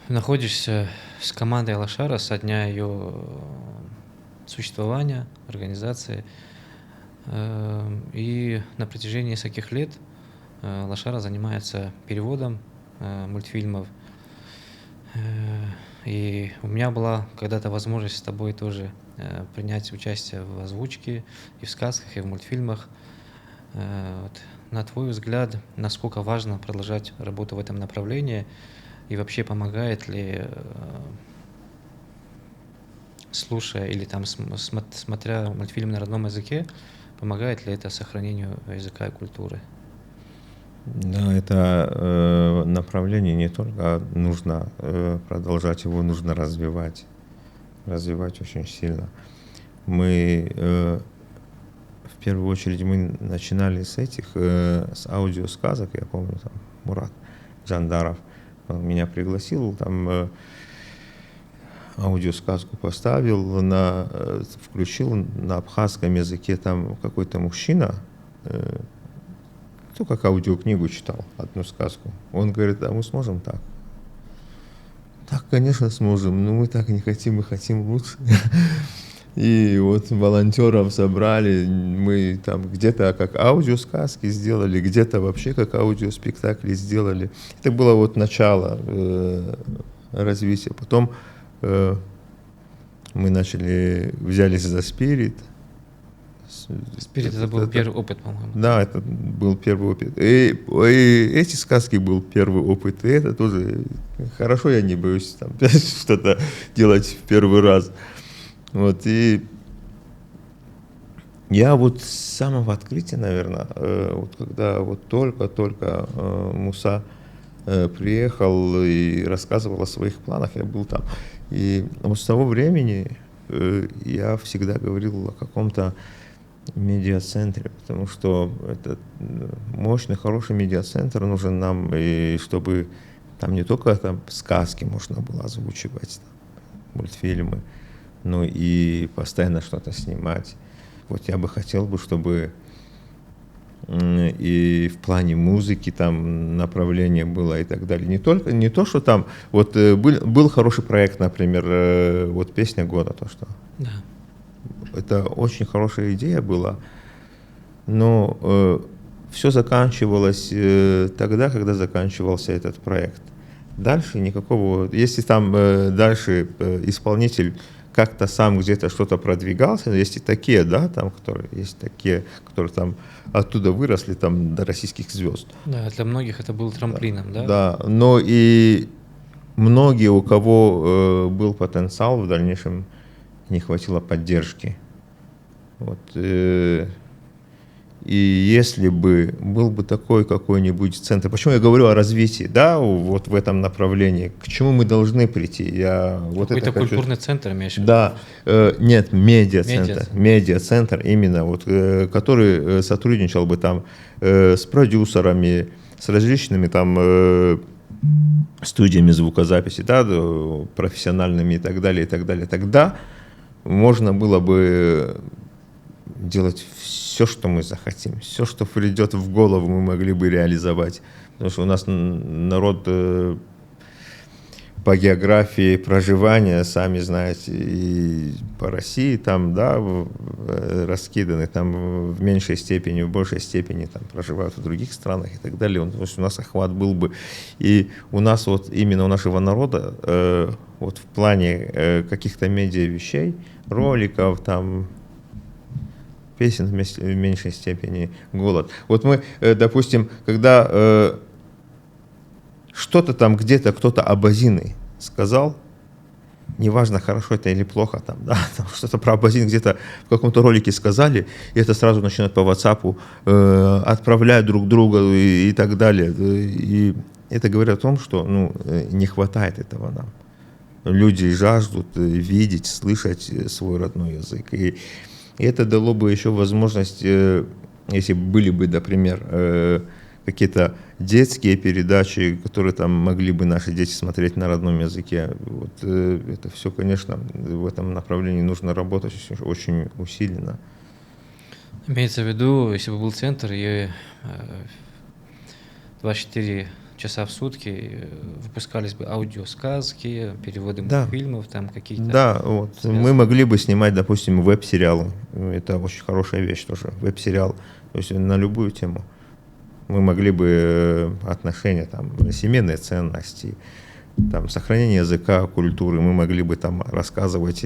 [SPEAKER 1] находишься с командой Лошара со дня ее существования, организации, и на протяжении нескольких лет Лошара занимается переводом мультфильмов. И у меня была когда-то возможность с тобой тоже принять участие в озвучке и в сказках, и в мультфильмах. На твой взгляд, насколько важно продолжать работу в этом направлении, и вообще помогает ли, слушая или там смотря мультфильм на родном языке, помогает ли это сохранению языка и культуры?
[SPEAKER 2] Да, это направление не только нужно продолжать, его нужно развивать очень сильно. Мы в первую очередь мы начинали с аудиосказок, я помню, там Мурат Джандаров меня пригласил, там аудиосказку поставил, включил на абхазском языке, там какой-то мужчина, кто как аудиокнигу читал, одну сказку. Он говорит, а мы сможем так? Так, конечно, сможем, но мы так не хотим, мы хотим лучше. И вот волонтеров собрали, мы там где-то как аудиосказки сделали, где-то вообще как аудиоспектакли сделали. Это было вот начало развития. Потом мы взялись за Spirit.
[SPEAKER 1] Spirit это был первый опыт, по-моему.
[SPEAKER 2] Да, это был первый опыт. И эти сказки был первый опыт. И это тоже хорошо, я не боюсь там что-то делать в первый раз. Вот, и я вот с самого открытия, наверное, вот когда вот только Муса приехал и рассказывал о своих планах, я был там. И вот с того времени я всегда говорил о каком-то медиацентре, потому что это мощный, хороший медиацентр нужен нам, и чтобы там не только там сказки можно было озвучивать, там, мультфильмы, но и постоянно что-то снимать. Вот я бы хотел, чтобы и в плане музыки там направление было и так далее. Не то, что там, вот был хороший проект, например, вот «Песня года», то что.
[SPEAKER 1] Да.
[SPEAKER 2] Это очень хорошая идея была, но все заканчивалось тогда, когда заканчивался этот проект. Дальше никакого, если там дальше исполнитель как-то сам где-то что-то продвигался, есть и такие, да, там, которые там оттуда выросли там до российских звезд.
[SPEAKER 1] Да, для многих это был трамплином, да?
[SPEAKER 2] Да, но и многие, у кого был потенциал, в дальнейшем не хватило поддержки. Вот, и если бы был бы такой какой-нибудь центр, почему я говорю о развитии, да, вот в этом направлении, к чему мы должны прийти?
[SPEAKER 1] Какой-то культурный центр, имеешь в виду?
[SPEAKER 2] Да, нет, медиацентр именно, вот, который сотрудничал бы там с продюсерами, с различными там студиями звукозаписи, да, профессиональными и так далее, и так далее. Тогда можно было бы делать все, что мы захотим, все, что придет в голову, мы могли бы реализовать. Потому что у нас народ по географии проживания, сами знаете, и по России там, да, раскиданы, там в меньшей степени, в большей степени там проживают в других странах и так далее. То есть у нас охват был бы. И у нас вот именно у нашего народа вот в плане каких-то медиа вещей, роликов, там, песен в меньшей степени голод. Вот мы, допустим, когда что-то там где-то кто-то абазины сказал, неважно, хорошо это или плохо, там, да, там что-то про абазин где-то в каком-то ролике сказали, и это сразу начинают по WhatsApp отправлять друг другу и так далее. И это говорит о том, что ну, не хватает этого нам. Люди жаждут видеть, слышать свой родной язык. И это дало бы еще возможность, если были бы, например, какие-то детские передачи, которые там могли бы наши дети смотреть на родном языке. Вот, это все, конечно, в этом направлении нужно работать очень усиленно.
[SPEAKER 1] Имеется в виду, если бы был центр, и 24 часа в сутки выпускались бы аудиосказки, переводы мультфильмов, там какие-то...
[SPEAKER 2] Да, вот. Мы могли бы снимать, допустим, веб-сериалы. Это очень хорошая вещь тоже, веб-сериал. То есть на любую тему. Мы могли бы отношения, там, семейные ценности, там, сохранение языка, культуры, мы могли бы там рассказывать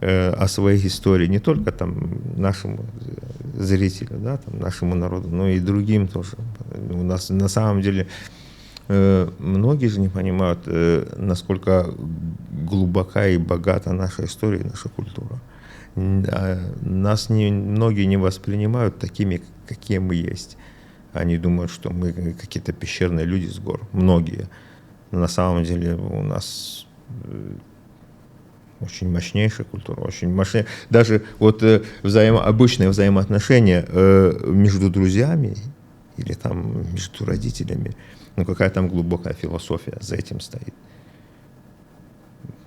[SPEAKER 2] о своей истории не только там нашему зрителю, да, там, нашему народу, но и другим тоже. У нас на самом деле многие же не понимают, насколько глубока и богата наша история, наша культура. Нас многие не воспринимают такими, какие мы есть. Они думают, что мы какие-то пещерные люди с гор. Многие. Но на самом деле у нас очень мощнейшая культура, очень мощнейшая. Даже вот обычные взаимоотношения между друзьями или там между родителями, ну какая там глубокая философия за этим стоит.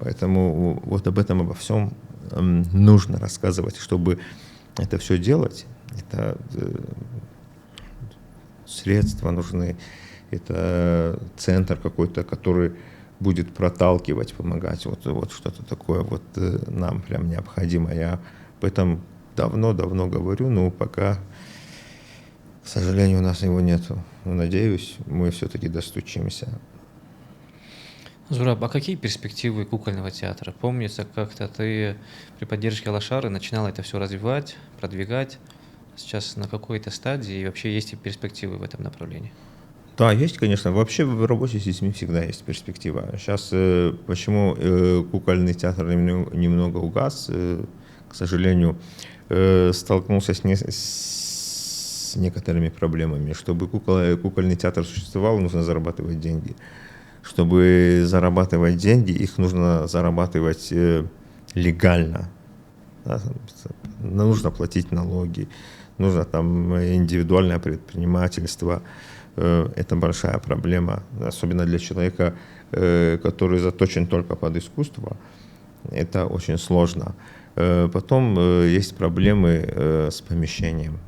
[SPEAKER 2] Поэтому вот об этом, обо всем нужно рассказывать, чтобы это все делать. Это средства нужны, это центр какой-то, который будет проталкивать, помогать. Вот что-то такое вот нам прям необходимо. Я об этом давно-давно говорю, но пока, к сожалению, у нас его нету. Но надеюсь, мы все-таки достучимся.
[SPEAKER 1] Зураб, а какие перспективы кукольного театра? Помнится, как-то ты при поддержке Алашары начинал это все развивать, продвигать. Сейчас на какой-то стадии и вообще есть ли перспективы в этом направлении?
[SPEAKER 2] Да, есть, конечно. Вообще в работе с детьми всегда есть перспектива. Сейчас почему кукольный театр немного угас, к сожалению, столкнулся с некоторыми проблемами. Чтобы кукольный театр существовал, нужно зарабатывать деньги. Чтобы зарабатывать деньги, их нужно зарабатывать легально. Да? Нужно платить налоги, нужно там индивидуальное предпринимательство. Это большая проблема, особенно для человека, который заточен только под искусство. Это очень сложно. Потом есть проблемы с помещением.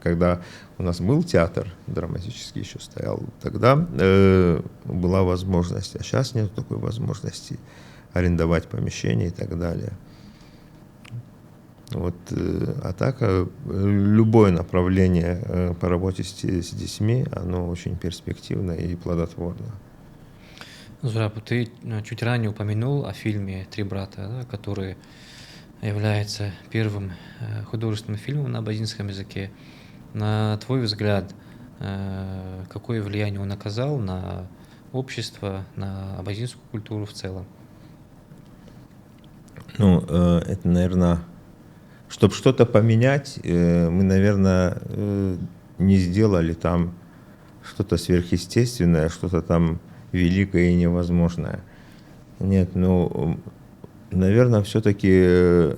[SPEAKER 2] Когда у нас был театр драматический, еще стоял, тогда была возможность, а сейчас нет такой возможности арендовать помещение и так далее. Вот, а так любое направление по работе с детьми, оно очень перспективно и плодотворно.
[SPEAKER 1] Зураб, ты чуть ранее упомянул о фильме «Три брата», да, который является первым художественным фильмом на абазинском языке. На твой взгляд, какое влияние он оказал на общество, на абазинскую культуру в целом?
[SPEAKER 2] Ну, это, наверное, чтобы что-то поменять, мы, наверное, не сделали там что-то сверхъестественное, что-то там великое и невозможное. Нет, ну, наверное, все-таки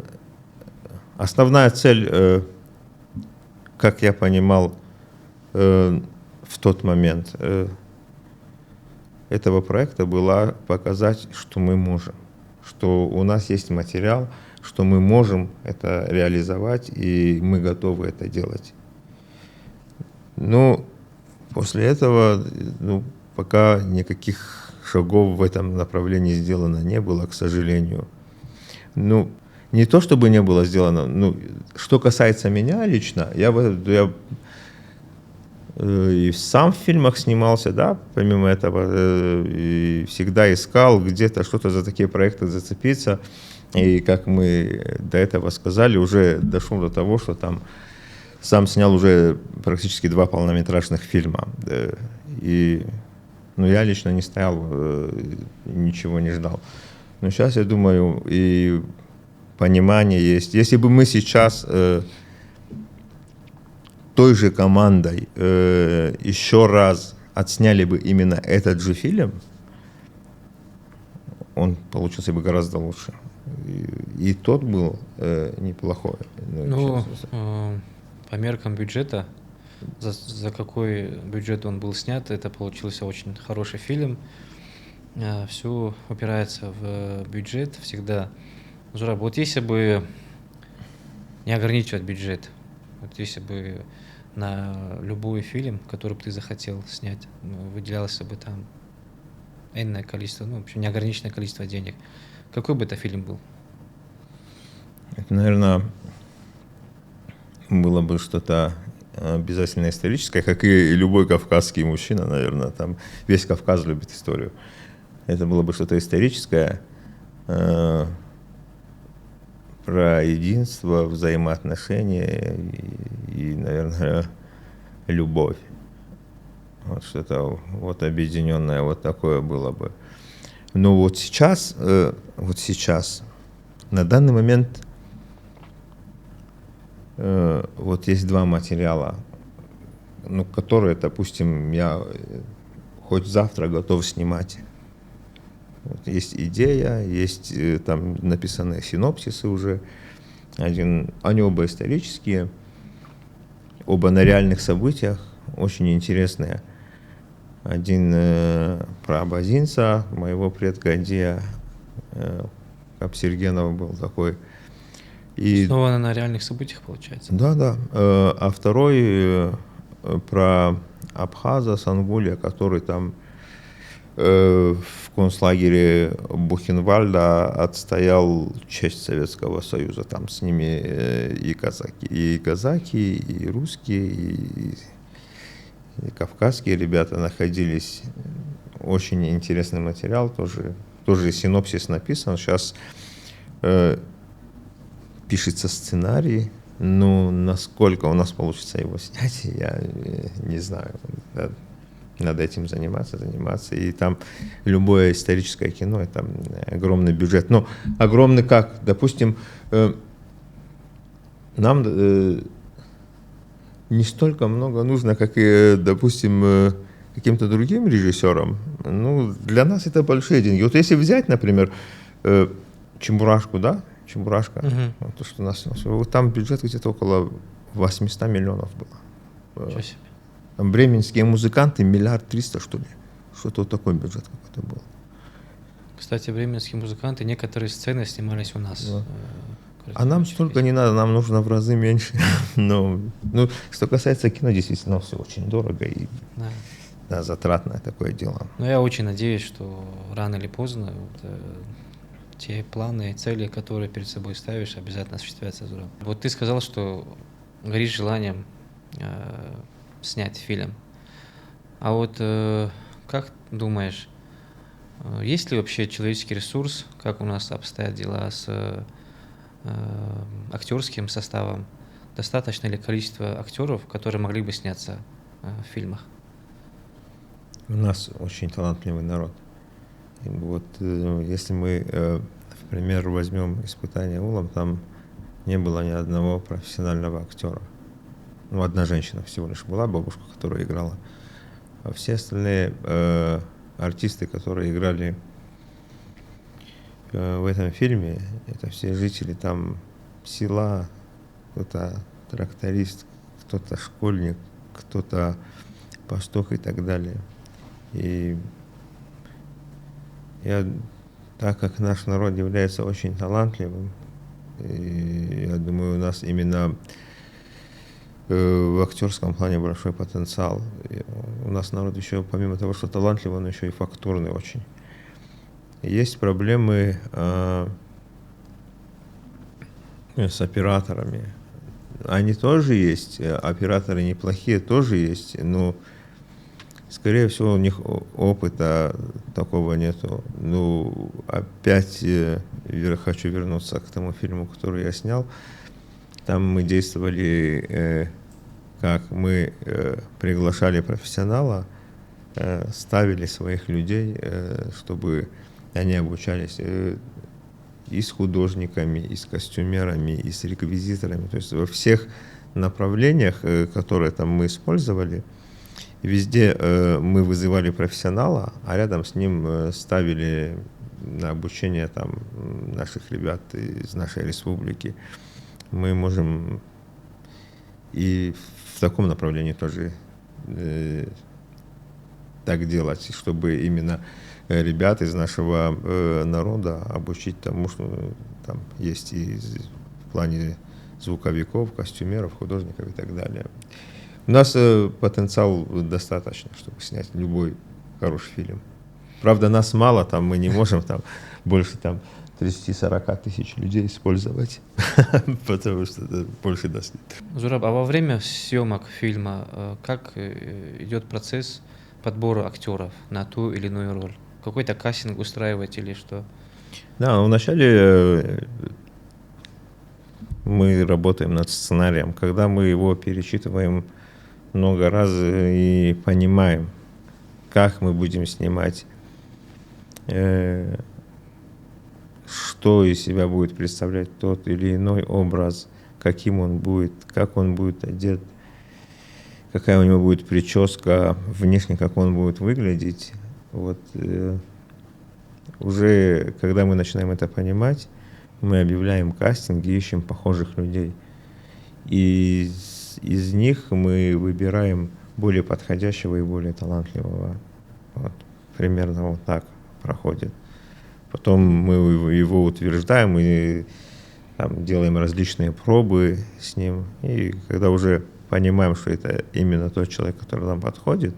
[SPEAKER 2] основная цель, как я понимал в тот момент этого проекта, была показать, что мы можем, что у нас есть материал, что мы можем это реализовать, и мы готовы это делать. Ну, после этого, ну, пока никаких шагов в этом направлении сделано не было, к сожалению. Ну, не то чтобы не было сделано, ну, что касается меня лично, я и сам в фильмах снимался, да, помимо этого, и всегда искал где-то что-то за такие проекты зацепиться. И как мы до этого сказали, уже дошел до того, что там сам снял уже практически 2 полнометражных фильма. И ну, я лично не стоял, ничего не ждал. Но сейчас, я думаю, и понимание есть. Если бы мы сейчас той же командой еще раз отсняли бы именно этот же фильм, он получился бы гораздо лучше. И тот был неплохой.
[SPEAKER 1] Ну, по меркам бюджета, за какой бюджет он был снят, это получился очень хороший фильм. Все упирается в бюджет всегда. Зураб, вот если бы не ограничивать бюджет, вот если бы на любой фильм, который бы ты захотел снять, выделялось бы там энное количество, ну, в общем, неограниченное количество денег, какой бы это фильм был?
[SPEAKER 2] Это, наверное, было бы что-то обязательно историческое, как и любой кавказский мужчина, наверное, там весь Кавказ любит историю. Это было бы что-то историческое, про единство, взаимоотношения и, наверное, любовь. Вот что-то вот объединенное, вот такое было бы. Но вот сейчас, на данный момент, вот есть 2 материала, ну, которые, допустим, я хоть завтра готов снимать. Вот есть идея, есть там написанные синопсисы уже. Они оба исторические, оба на реальных событиях, очень интересные. Один про абазинца, моего предка Адия Капсергенов был такой. И
[SPEAKER 1] Основано на реальных событиях, получается?
[SPEAKER 2] да. А второй про абхаза Сангуля, который там в концлагере Бухенвальда отстоял честь Советского Союза. Там с ними и казаки, и русские, и кавказские ребята находились. Очень интересный материал, тоже синопсис написан. Сейчас пишется сценарий. Ну, насколько у нас получится его снять, я не знаю. Надо этим заниматься. И там любое историческое кино, это огромный бюджет. Ну, огромный как? Допустим, нам не столько много нужно, как и, допустим, каким-то другим режиссерам. Ну, для нас это большие деньги. Вот если взять, например, Чебурашку, да? Чебурашка. Вот то, что у нас, вот там бюджет где-то около 800 миллионов было.
[SPEAKER 1] Ничего себе.
[SPEAKER 2] Там бременские музыканты 1 300 000, что ли. Что-то вот такой бюджет какой-то был.
[SPEAKER 1] Кстати, бременские музыканты, некоторые сцены снимались у нас.
[SPEAKER 2] Да. А нам столько не надо, нам нужно в разы меньше. Но, ну, что касается кино, действительно, все очень дорого и да, затратное такое дело.
[SPEAKER 1] Но я очень надеюсь, что рано или поздно те планы и цели, которые перед собой ставишь, обязательно осуществятся. Вот ты сказал, что горишь желанием снять фильм. А вот как думаешь, есть ли вообще человеческий ресурс, как у нас обстоят дела с актерским составом? Достаточно ли количество актеров, которые могли бы сняться в фильмах?
[SPEAKER 2] У нас очень талантливый народ. И вот если мы, в пример, возьмем «Испытание Улом», там не было ни одного профессионального актера. Ну, одна женщина всего лишь была, бабушка, которая играла. А все остальные артисты, которые играли в этом фильме, это все жители там села, кто-то тракторист, кто-то школьник, кто-то пастух и так далее. И так как наш народ является очень талантливым, и я думаю, у нас именно в актерском плане большой потенциал. И у нас народ еще, помимо того, что талантливый, он еще и фактурный очень. Есть проблемы с операторами. Они тоже есть, операторы неплохие тоже есть, но, скорее всего, у них опыта такого нету. Ну, опять хочу вернуться к тому фильму, который я снял. Там мы действовали, как мы приглашали профессионала, ставили своих людей, чтобы они обучались и с художниками, и с костюмерами, и с реквизиторами. То есть во всех направлениях, которые там мы использовали, везде мы вызывали профессионала, а рядом с ним ставили на обучение там наших ребят из нашей республики. Мы можем и в таком направлении тоже так делать, чтобы именно ребят из нашего народа обучить тому, что там есть и в плане звуковиков, костюмеров, художников и так далее. У нас потенциал достаточно, чтобы снять любой хороший фильм. Правда, нас мало, там мы не можем там больше там 30-40 тысяч людей использовать, потому что это больше даст.
[SPEAKER 1] Зураб, а во время съемок фильма как идет процесс подбора актеров на ту или иную роль? Какой-то кастинг устраивать или что?
[SPEAKER 2] Да, вначале мы работаем над сценарием. Когда мы его перечитываем много раз и понимаем, как мы будем снимать, что из себя будет представлять тот или иной образ, каким он будет, как он будет одет, какая у него будет прическа, внешне как он будет выглядеть. Вот, уже когда мы начинаем это понимать, мы объявляем кастинг и ищем похожих людей. И из них мы выбираем более подходящего и более талантливого. Вот, примерно вот так проходит. Потом мы его утверждаем и там, делаем различные пробы с ним. И когда уже понимаем, что это именно тот человек, который нам подходит,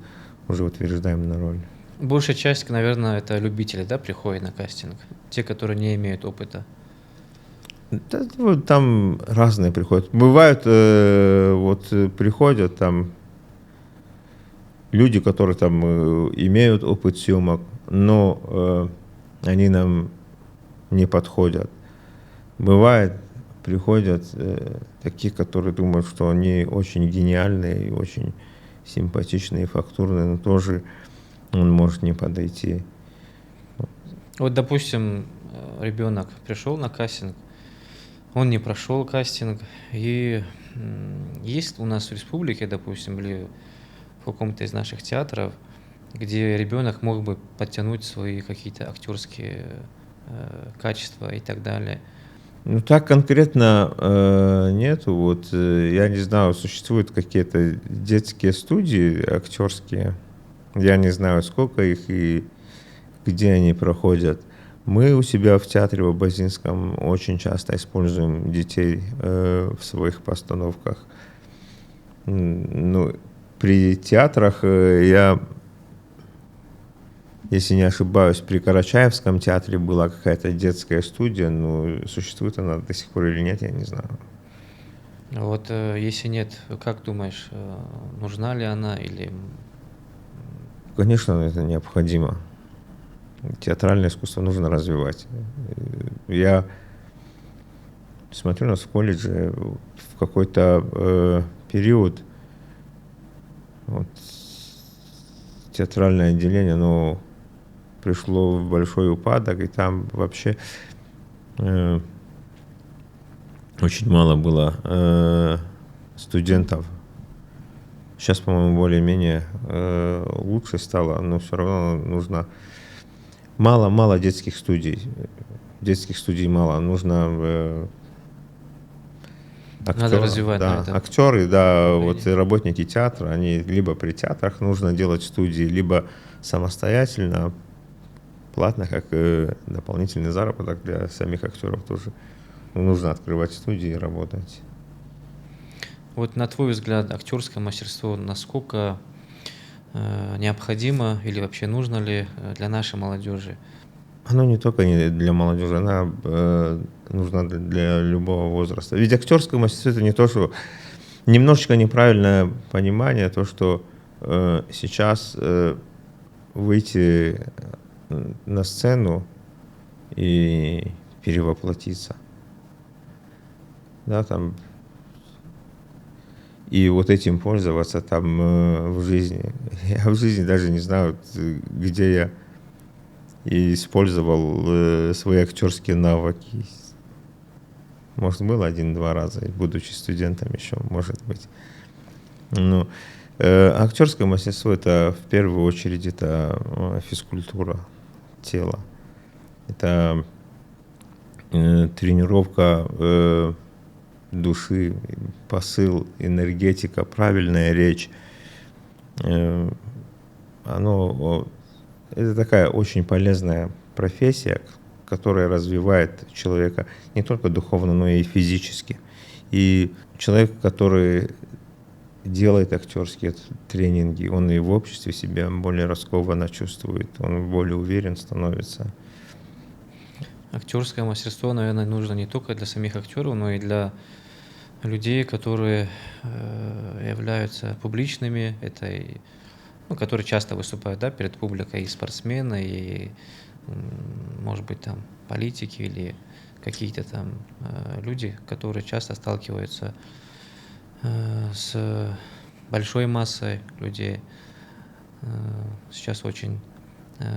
[SPEAKER 2] уже утверждаем на роль.
[SPEAKER 1] Большая часть, наверное, это любители, да, приходят на кастинг? Те, которые не имеют опыта?
[SPEAKER 2] Да, вот там разные приходят. Бывают, вот приходят там люди, которые там имеют опыт съемок, но они нам не подходят. Бывает, приходят такие, которые думают, что они очень гениальные и очень симпатичные, фактурные, но тоже он может не подойти.
[SPEAKER 1] Вот, допустим, ребенок пришел на кастинг, он не прошел кастинг, и есть у нас в республике, допустим, или в каком-то из наших театров, где ребенок мог бы подтянуть свои какие-то актерские качества и так далее.
[SPEAKER 2] Ну, так конкретно нету. Вот, я не знаю, существуют какие-то детские студии актерские. Я не знаю, сколько их и где они проходят. Мы у себя в театре в Обозинском очень часто используем детей в своих постановках. Ну, при театрах я, если не ошибаюсь, при Карачаевском театре была какая-то детская студия, но существует она до сих пор или нет, я не знаю.
[SPEAKER 1] Вот если нет, как думаешь, нужна ли она или...
[SPEAKER 2] Конечно, это необходимо. Театральное искусство нужно развивать. Я смотрю, у нас в колледже в какой-то период вот, театральное отделение, оно пришло в большой упадок, и там вообще очень мало было студентов. Сейчас, по-моему, более-менее лучше стало, но все равно нужно... Мало детских студий. Детских студий мало. Нужно
[SPEAKER 1] Надо развивать,
[SPEAKER 2] да,
[SPEAKER 1] это.
[SPEAKER 2] актеры, да, вот и работники театра, они либо при театрах нужно делать студии, либо самостоятельно, платно, как дополнительный заработок для самих актеров тоже. Нужно открывать студии и работать.
[SPEAKER 1] Вот на твой взгляд, актерское мастерство насколько необходимо или вообще нужно ли для нашей молодежи?
[SPEAKER 2] Оно не только не для молодежи, она нужна для любого возраста. Ведь актерское мастерство — это не то, что немножечко неправильное понимание, то, что сейчас выйти на сцену и перевоплотиться, да, там, и вот этим пользоваться там в жизни. Я в жизни даже не знаю, где я использовал свои актерские навыки. Может, было 1-2 раза, будучи студентом еще, может быть. Ну, актерское мастерство — это в первую очередь это физкультура тела. Это тренировка души, посыл, энергетика, правильная речь. Это такая очень полезная профессия, которая развивает человека не только духовно, но и физически. И человек, который делает актерские тренинги, он и в обществе себя более раскованно чувствует, он более уверен становится.
[SPEAKER 1] Актерское мастерство, наверное, нужно не только для самих актеров, но и для людей, которые являются публичными, которые часто выступают, да, перед публикой, и спортсмены, и, может быть, там политики или какие-то там люди, которые часто сталкиваются с большой массой людей. Сейчас очень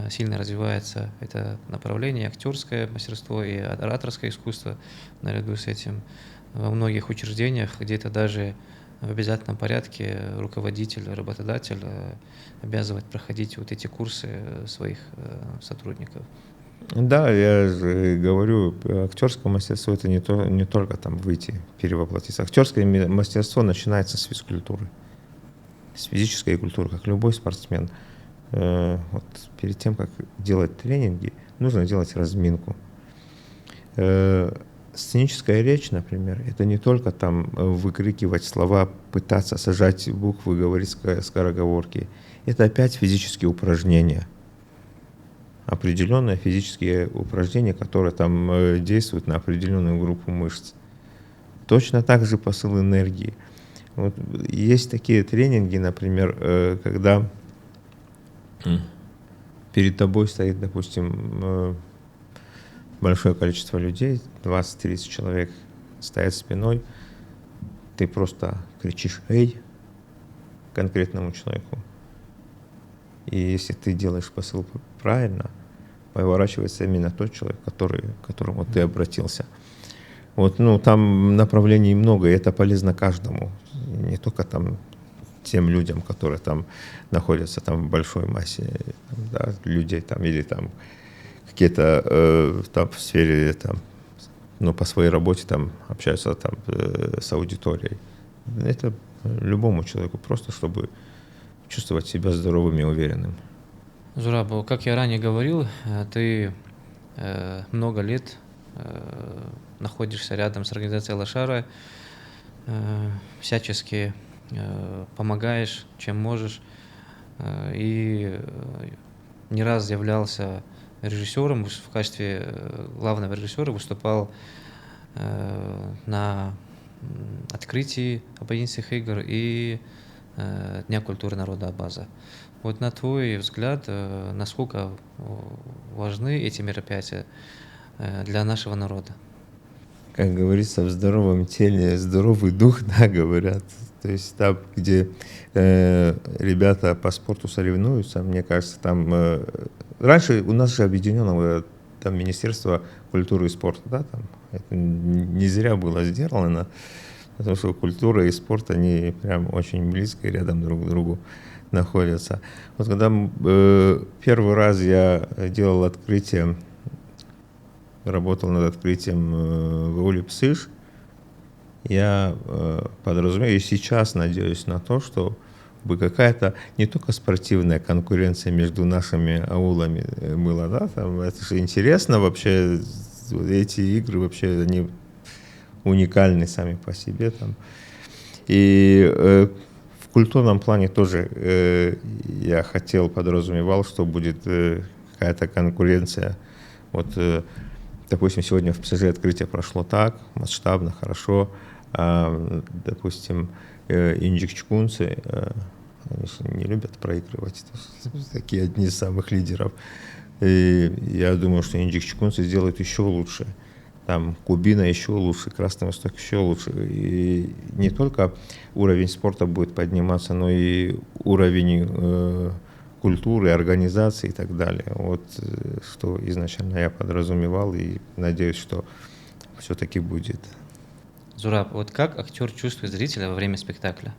[SPEAKER 1] сильно развивается это направление, актерское мастерство и ораторское искусство. Наряду с этим во многих учреждениях где-то даже в обязательном порядке руководитель, работодатель обязывает проходить вот эти курсы своих сотрудников.
[SPEAKER 2] Да, я же говорю, актерское мастерство — это не только там выйти, перевоплотиться. Актерское мастерство начинается с физкультуры, с физической культуры, как любой спортсмен. Вот перед тем, как делать тренинги, нужно делать разминку. Сценическая речь, например, это не только там выкрикивать слова, пытаться сажать буквы, говорить скороговорки. Это опять физические упражнения. Определенные физические упражнения, которые там действуют на определенную группу мышц. Точно так же посыл энергии. Вот есть такие тренинги, например, когда перед тобой стоит, допустим, большое количество людей, 20-30 человек стоят спиной, ты просто кричишь «Эй!» конкретному человеку. И если ты делаешь посыл правильно, поворачивается именно тот человек, к которому ты обратился. Вот, там направлений много, и это полезно каждому. Не только там тем людям, которые там находятся там в большой массе да, людей там, или там какие-то там в сфере там, по своей работе там общаются там с аудиторией. Это любому человеку, просто чтобы чувствовать себя здоровым и уверенным.
[SPEAKER 1] Зураб, как я ранее говорил, ты много лет находишься рядом с организацией Лошара, всячески помогаешь, чем можешь, и не раз являлся режиссером, в качестве главного режиссера выступал на открытии Абазинских игр и Дня культуры народа Абаза. Вот на твой взгляд, насколько важны эти мероприятия для нашего народа?
[SPEAKER 2] Как говорится, в здоровом теле здоровый дух, да, говорят. То есть там, где ребята по спорту соревнуются, мне кажется, там... раньше у нас же объединено там Министерство культуры и спорта, да, там. Это не зря было сделано, потому что культура и спорт, они прям очень близко рядом друг к другу находятся. Вот когда первый раз я делал открытие, работал над открытием в ауле Псыш, я подразумеваю и сейчас надеюсь на то, что какая-то не только спортивная конкуренция между нашими аулами была, да, там, это же интересно вообще, эти игры вообще, они уникальны сами по себе там. И в культурном плане тоже я подразумевал, что будет какая-то конкуренция Вот, допустим, сегодня в ПСЖ открытие прошло так, масштабно, хорошо. Допустим, инджикчкунцы, они же не любят проигрывать. Такие одни из самых лидеров. И я думаю, что инджикчкунцы сделают еще лучше. Там Кубина еще лучше, Красный Восток еще лучше. И не только уровень спорта будет подниматься, но и уровень культуры, организации и так далее. Вот что изначально я подразумевал, и надеюсь, что все-таки будет.
[SPEAKER 1] Зураб, вот как актер чувствует зрителя во время спектакля?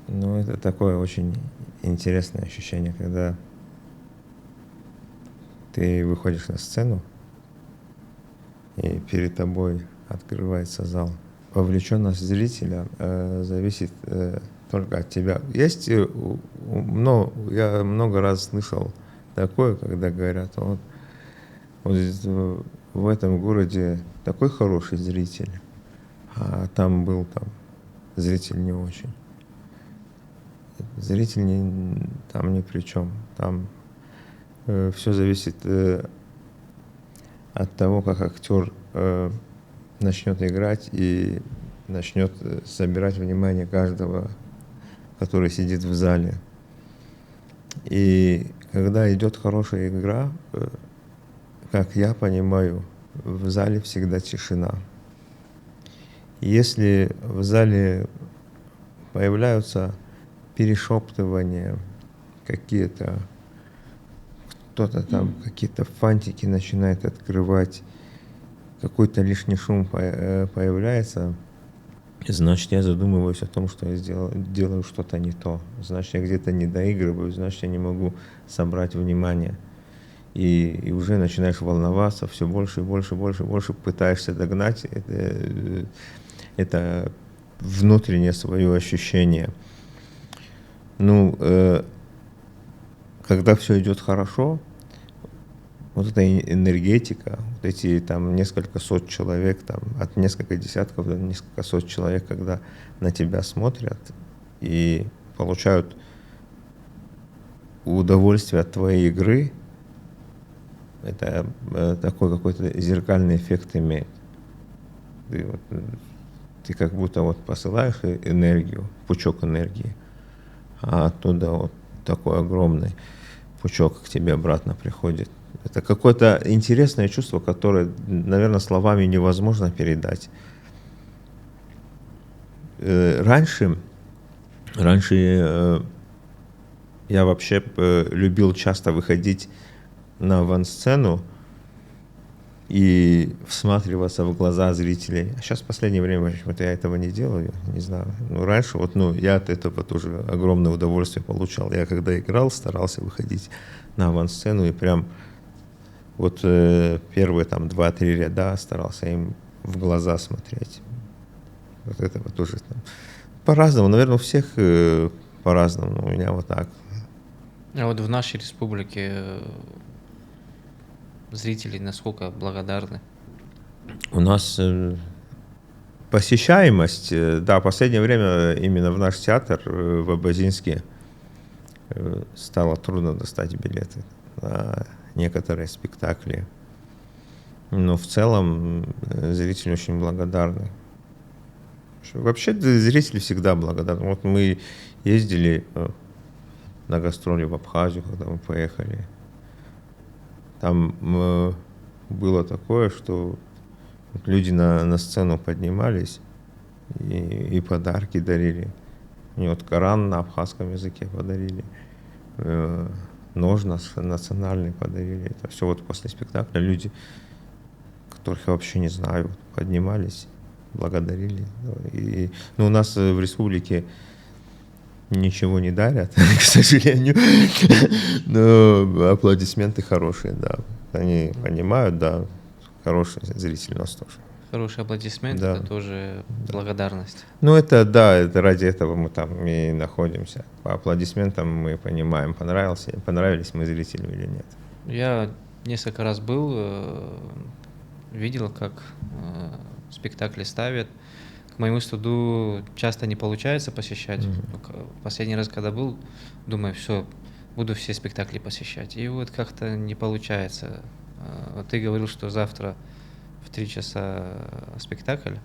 [SPEAKER 2] Ну, это такое очень интересное ощущение, когда ты выходишь на сцену, и перед тобой открывается зал. Вовлеченность зрителя зависит только от тебя. Есть, но я много раз слышал такое, когда говорят, вот в этом городе такой хороший зритель, а там был зритель не очень. Зритель там ни при чем. Там все зависит от того, как актер начнет играть и начнет собирать внимание каждого, который сидит в зале. И когда идет хорошая игра, как я понимаю, в зале всегда тишина. Если в зале появляются перешептывания, какие-то, кто-то там какие-то фантики начинает открывать, какой-то лишний шум появляется, значит, я задумываюсь о том, что я делаю что-то не то. Значит, я где-то не доигрываю, значит, я не могу собрать внимание. И уже начинаешь волноваться, все больше и больше, больше, больше пытаешься догнать это внутреннее свое ощущение. Ну, когда все идет хорошо, вот эта энергетика, вот эти там несколько сот человек, там, от нескольких десятков до несколько сот человек, когда на тебя смотрят и получают удовольствие от твоей игры, это такой какой-то зеркальный эффект имеет. Ты как будто вот посылаешь энергию, пучок энергии, а оттуда вот такой огромный пучок к тебе обратно приходит. Это какое-то интересное чувство, которое, наверное, словами невозможно передать. Раньше я вообще любил часто выходить на авансцену и всматриваться в глаза зрителей. А сейчас в последнее время почему-то я этого не делаю, не знаю. Но раньше я от этого тоже огромное удовольствие получал. Я когда играл, старался выходить на авансцену и прям вот первые там 2-3 ряда старался им в глаза смотреть. Вот этого тоже там. По-разному, наверное, у всех по-разному, но у меня вот так.
[SPEAKER 1] А вот в нашей республике зрители насколько благодарны?
[SPEAKER 2] У нас посещаемость, да, в последнее время именно в наш театр в Абазинске стало трудно достать билеты на некоторые спектакли. Но в целом зрители очень благодарны. Вообще зрители всегда благодарны. Вот мы ездили на гастроли в Абхазию, когда мы поехали. Там было такое, что люди на сцену поднимались и подарки дарили. Мне вот Коран на абхазском языке подарили, нож национальный подарили. Это все вот после спектакля люди, которых я вообще не знаю, поднимались, благодарили. Но у нас в республике ничего не дарят, к сожалению, но аплодисменты хорошие, да. Они понимают, да, хороший зритель у нас тоже.
[SPEAKER 1] Хороший аплодисмент,
[SPEAKER 2] да.
[SPEAKER 1] Это тоже благодарность.
[SPEAKER 2] Ну это да, это ради этого мы там и находимся. По аплодисментам мы понимаем, понравились мы зрителю или нет.
[SPEAKER 1] Я несколько раз был, видел, как спектакли ставят. К моему стыду часто не получается посещать. Последний раз, когда был, думаю, все, буду все спектакли посещать. И вот как-то не получается. Вот ты говорил, что завтра в 3 часа спектакль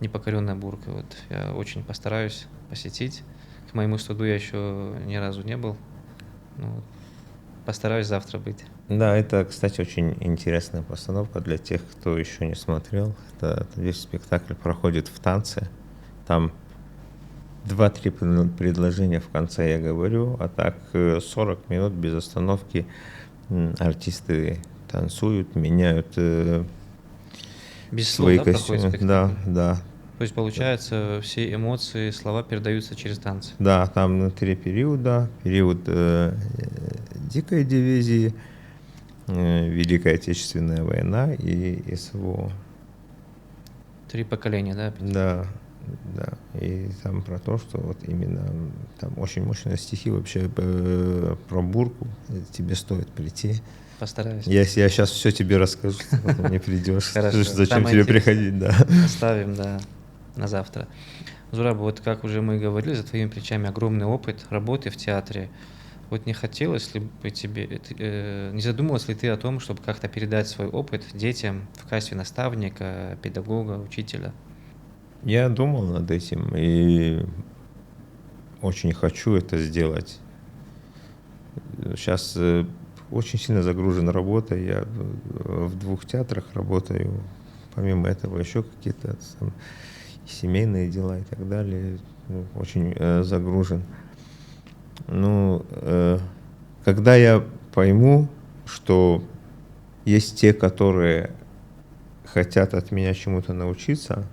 [SPEAKER 1] «Непокоренная бурка». Вот я очень постараюсь посетить. К моему стыду я еще ни разу не был. Ну, вот постараюсь завтра быть.
[SPEAKER 2] Да, это, кстати, очень интересная постановка для тех, кто еще не смотрел. Весь спектакль проходит в танце. Там 2-3 предложения в конце я говорю, а так 40 минут без остановки артисты танцуют, меняют
[SPEAKER 1] Без
[SPEAKER 2] свои
[SPEAKER 1] слов, да, проходит
[SPEAKER 2] костюмы.
[SPEAKER 1] спектакль?
[SPEAKER 2] Да, да.
[SPEAKER 1] То есть, получается, все эмоции, слова передаются через танцы.
[SPEAKER 2] Да, там 3 периода. Период Дикой дивизии, Великая Отечественная война и СВО.
[SPEAKER 1] 3 поколения, да?
[SPEAKER 2] Да, да. И там про то, что вот именно там очень мощные стихи вообще про бурку. Тебе стоит прийти.
[SPEAKER 1] Постараюсь.
[SPEAKER 2] Если я сейчас все тебе расскажу, ты потом не придешь.
[SPEAKER 1] Хорошо.
[SPEAKER 2] Зачем
[SPEAKER 1] Самое
[SPEAKER 2] тебе
[SPEAKER 1] интересное.
[SPEAKER 2] приходить, да.
[SPEAKER 1] Оставим, да, на завтра. Зураб, вот как уже мы говорили, за твоими плечами огромный опыт работы в театре. Вот не хотелось ли бы тебе, не задумывалась ли ты о том, чтобы как-то передать свой опыт детям в качестве наставника, педагога, учителя?
[SPEAKER 2] Я думал над этим и очень хочу это сделать. Сейчас очень сильно загружен работой. Я в 2 театрах работаю. Помимо этого еще какие-то там семейные дела и так далее. Очень загружен. Ну, когда я пойму, что есть те, которые хотят от меня чему-то научиться,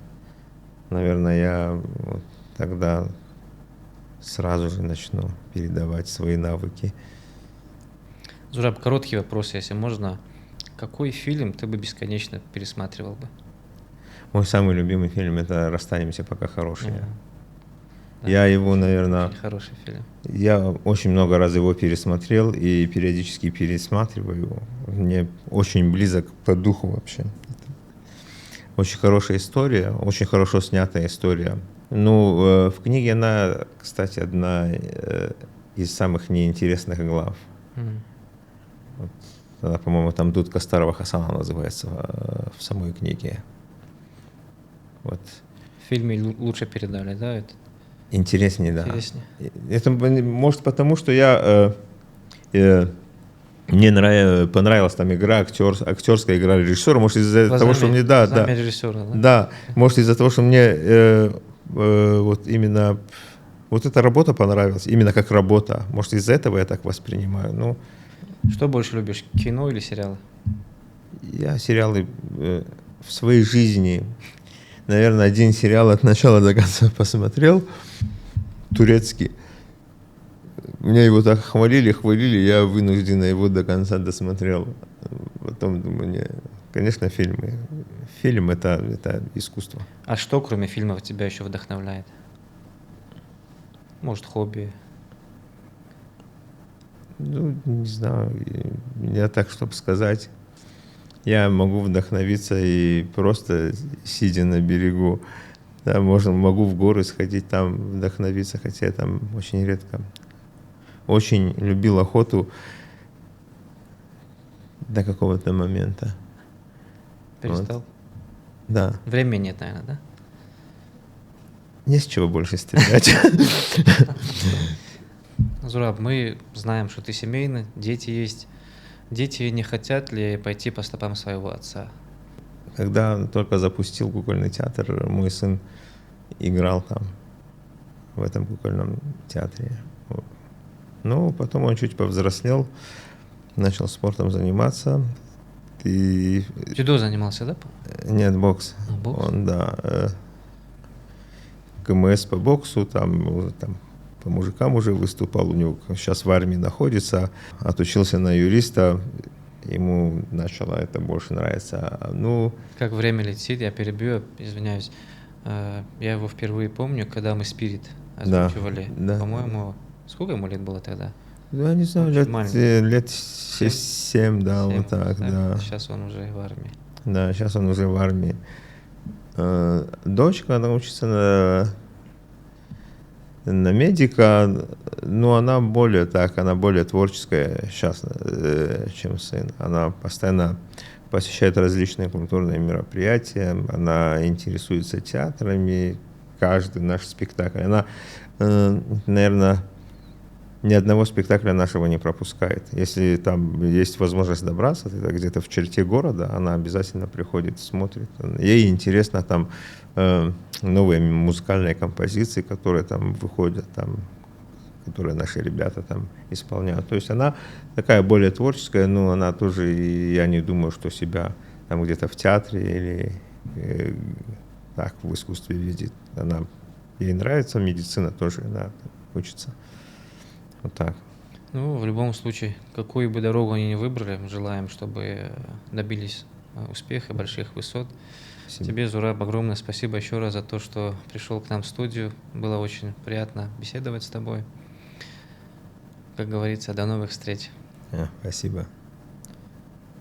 [SPEAKER 2] наверное, я вот тогда сразу же начну передавать свои навыки.
[SPEAKER 1] Зураб, короткий вопрос, если можно. Какой фильм ты бы бесконечно пересматривал бы?
[SPEAKER 2] Мой самый любимый фильм — это «Расстанемся, пока хорошие».
[SPEAKER 1] Да,
[SPEAKER 2] Я его, наверное,
[SPEAKER 1] очень хороший фильм.
[SPEAKER 2] я очень много раз его пересмотрел и периодически пересматриваю. Мне очень близок по духу вообще. Очень хорошая история, очень хорошо снятая история. Ну, в книге она, кстати, одна из самых неинтересных глав. Она, по-моему, там «Дудка старого Хасана» называется в самой книге. Вот.
[SPEAKER 1] В фильме лучше передали, да? Это
[SPEAKER 2] Интереснее, да.
[SPEAKER 1] интереснее.
[SPEAKER 2] Это может потому, что мне понравилась там игра, актерская игра режиссера. Может, из-за того, что мне... Да, да.
[SPEAKER 1] Режиссера, да?
[SPEAKER 2] Да, может, из-за того, что мне вот именно вот эта работа понравилась, именно как работа. Может, из-за этого я так воспринимаю. Ну,
[SPEAKER 1] Что больше любишь, кино или сериалы?
[SPEAKER 2] я сериалы в своей жизни, наверное, один сериал от начала до конца посмотрел, турецкий. Меня его так хвалили, я вынужденно его до конца досмотрел. Потом думаю, не, конечно, фильмы. Фильм — это искусство.
[SPEAKER 1] А что, кроме фильмов, тебя еще вдохновляет? Может, хобби?
[SPEAKER 2] Ну, не знаю, я так, чтобы сказать, я могу вдохновиться и просто сидя на берегу. Да, могу в горы сходить, там вдохновиться, хотя я там очень редко. Очень любил охоту до какого-то момента.
[SPEAKER 1] Перестал?
[SPEAKER 2] Вот. Да.
[SPEAKER 1] Времени нет, наверное, да?
[SPEAKER 2] Не с чего больше стрелять.
[SPEAKER 1] Зураб, мы знаем, что ты семейный, дети есть. Дети не хотят ли пойти по стопам своего отца?
[SPEAKER 2] Когда только запустил кукольный театр, мой сын играл там, в этом кукольном театре. Ну, потом он чуть повзрослел, начал спортом заниматься. И...
[SPEAKER 1] Дзюдо занимался, да?
[SPEAKER 2] Нет, бокс.
[SPEAKER 1] Бокс?
[SPEAKER 2] Он, да, КМС по боксу, там по мужикам уже выступал, у него сейчас в армии находится, отучился на юриста, ему начало это больше нравиться. Ну,
[SPEAKER 1] как время летит, я перебью, извиняюсь. Я его впервые помню, когда мы «Спирит» озвучивали.
[SPEAKER 2] Да.
[SPEAKER 1] По-моему, сколько ему лет было тогда?
[SPEAKER 2] Я не знаю, лет 6-7, да,
[SPEAKER 1] 7,
[SPEAKER 2] вот так, да.
[SPEAKER 1] Сейчас он уже в армии.
[SPEAKER 2] Да, сейчас он уже в армии. Дочка, она учится на медика, но она более так, она более творческая сейчас, чем сын. Она постоянно посещает различные культурные мероприятия, она интересуется театрами, каждый наш спектакль. Она, наверное, ни одного спектакля нашего не пропускает. Если там есть возможность добраться, это где-то в черте города, она обязательно приходит, смотрит. Ей интересно там новые музыкальные композиции, которые там выходят, там, которые наши ребята там исполняют. То есть она такая более творческая, но она тоже, я не думаю, что себя там где-то в театре или так в искусстве видит. Ей нравится медицина тоже, она учится. Вот так.
[SPEAKER 1] Ну, в любом случае, какую бы дорогу они ни выбрали, желаем, чтобы добились успеха, больших высот.
[SPEAKER 2] Спасибо.
[SPEAKER 1] Тебе, Зураб, огромное спасибо еще раз за то, что пришел к нам в студию. Было очень приятно беседовать с тобой. Как говорится, до новых встреч.
[SPEAKER 2] Спасибо.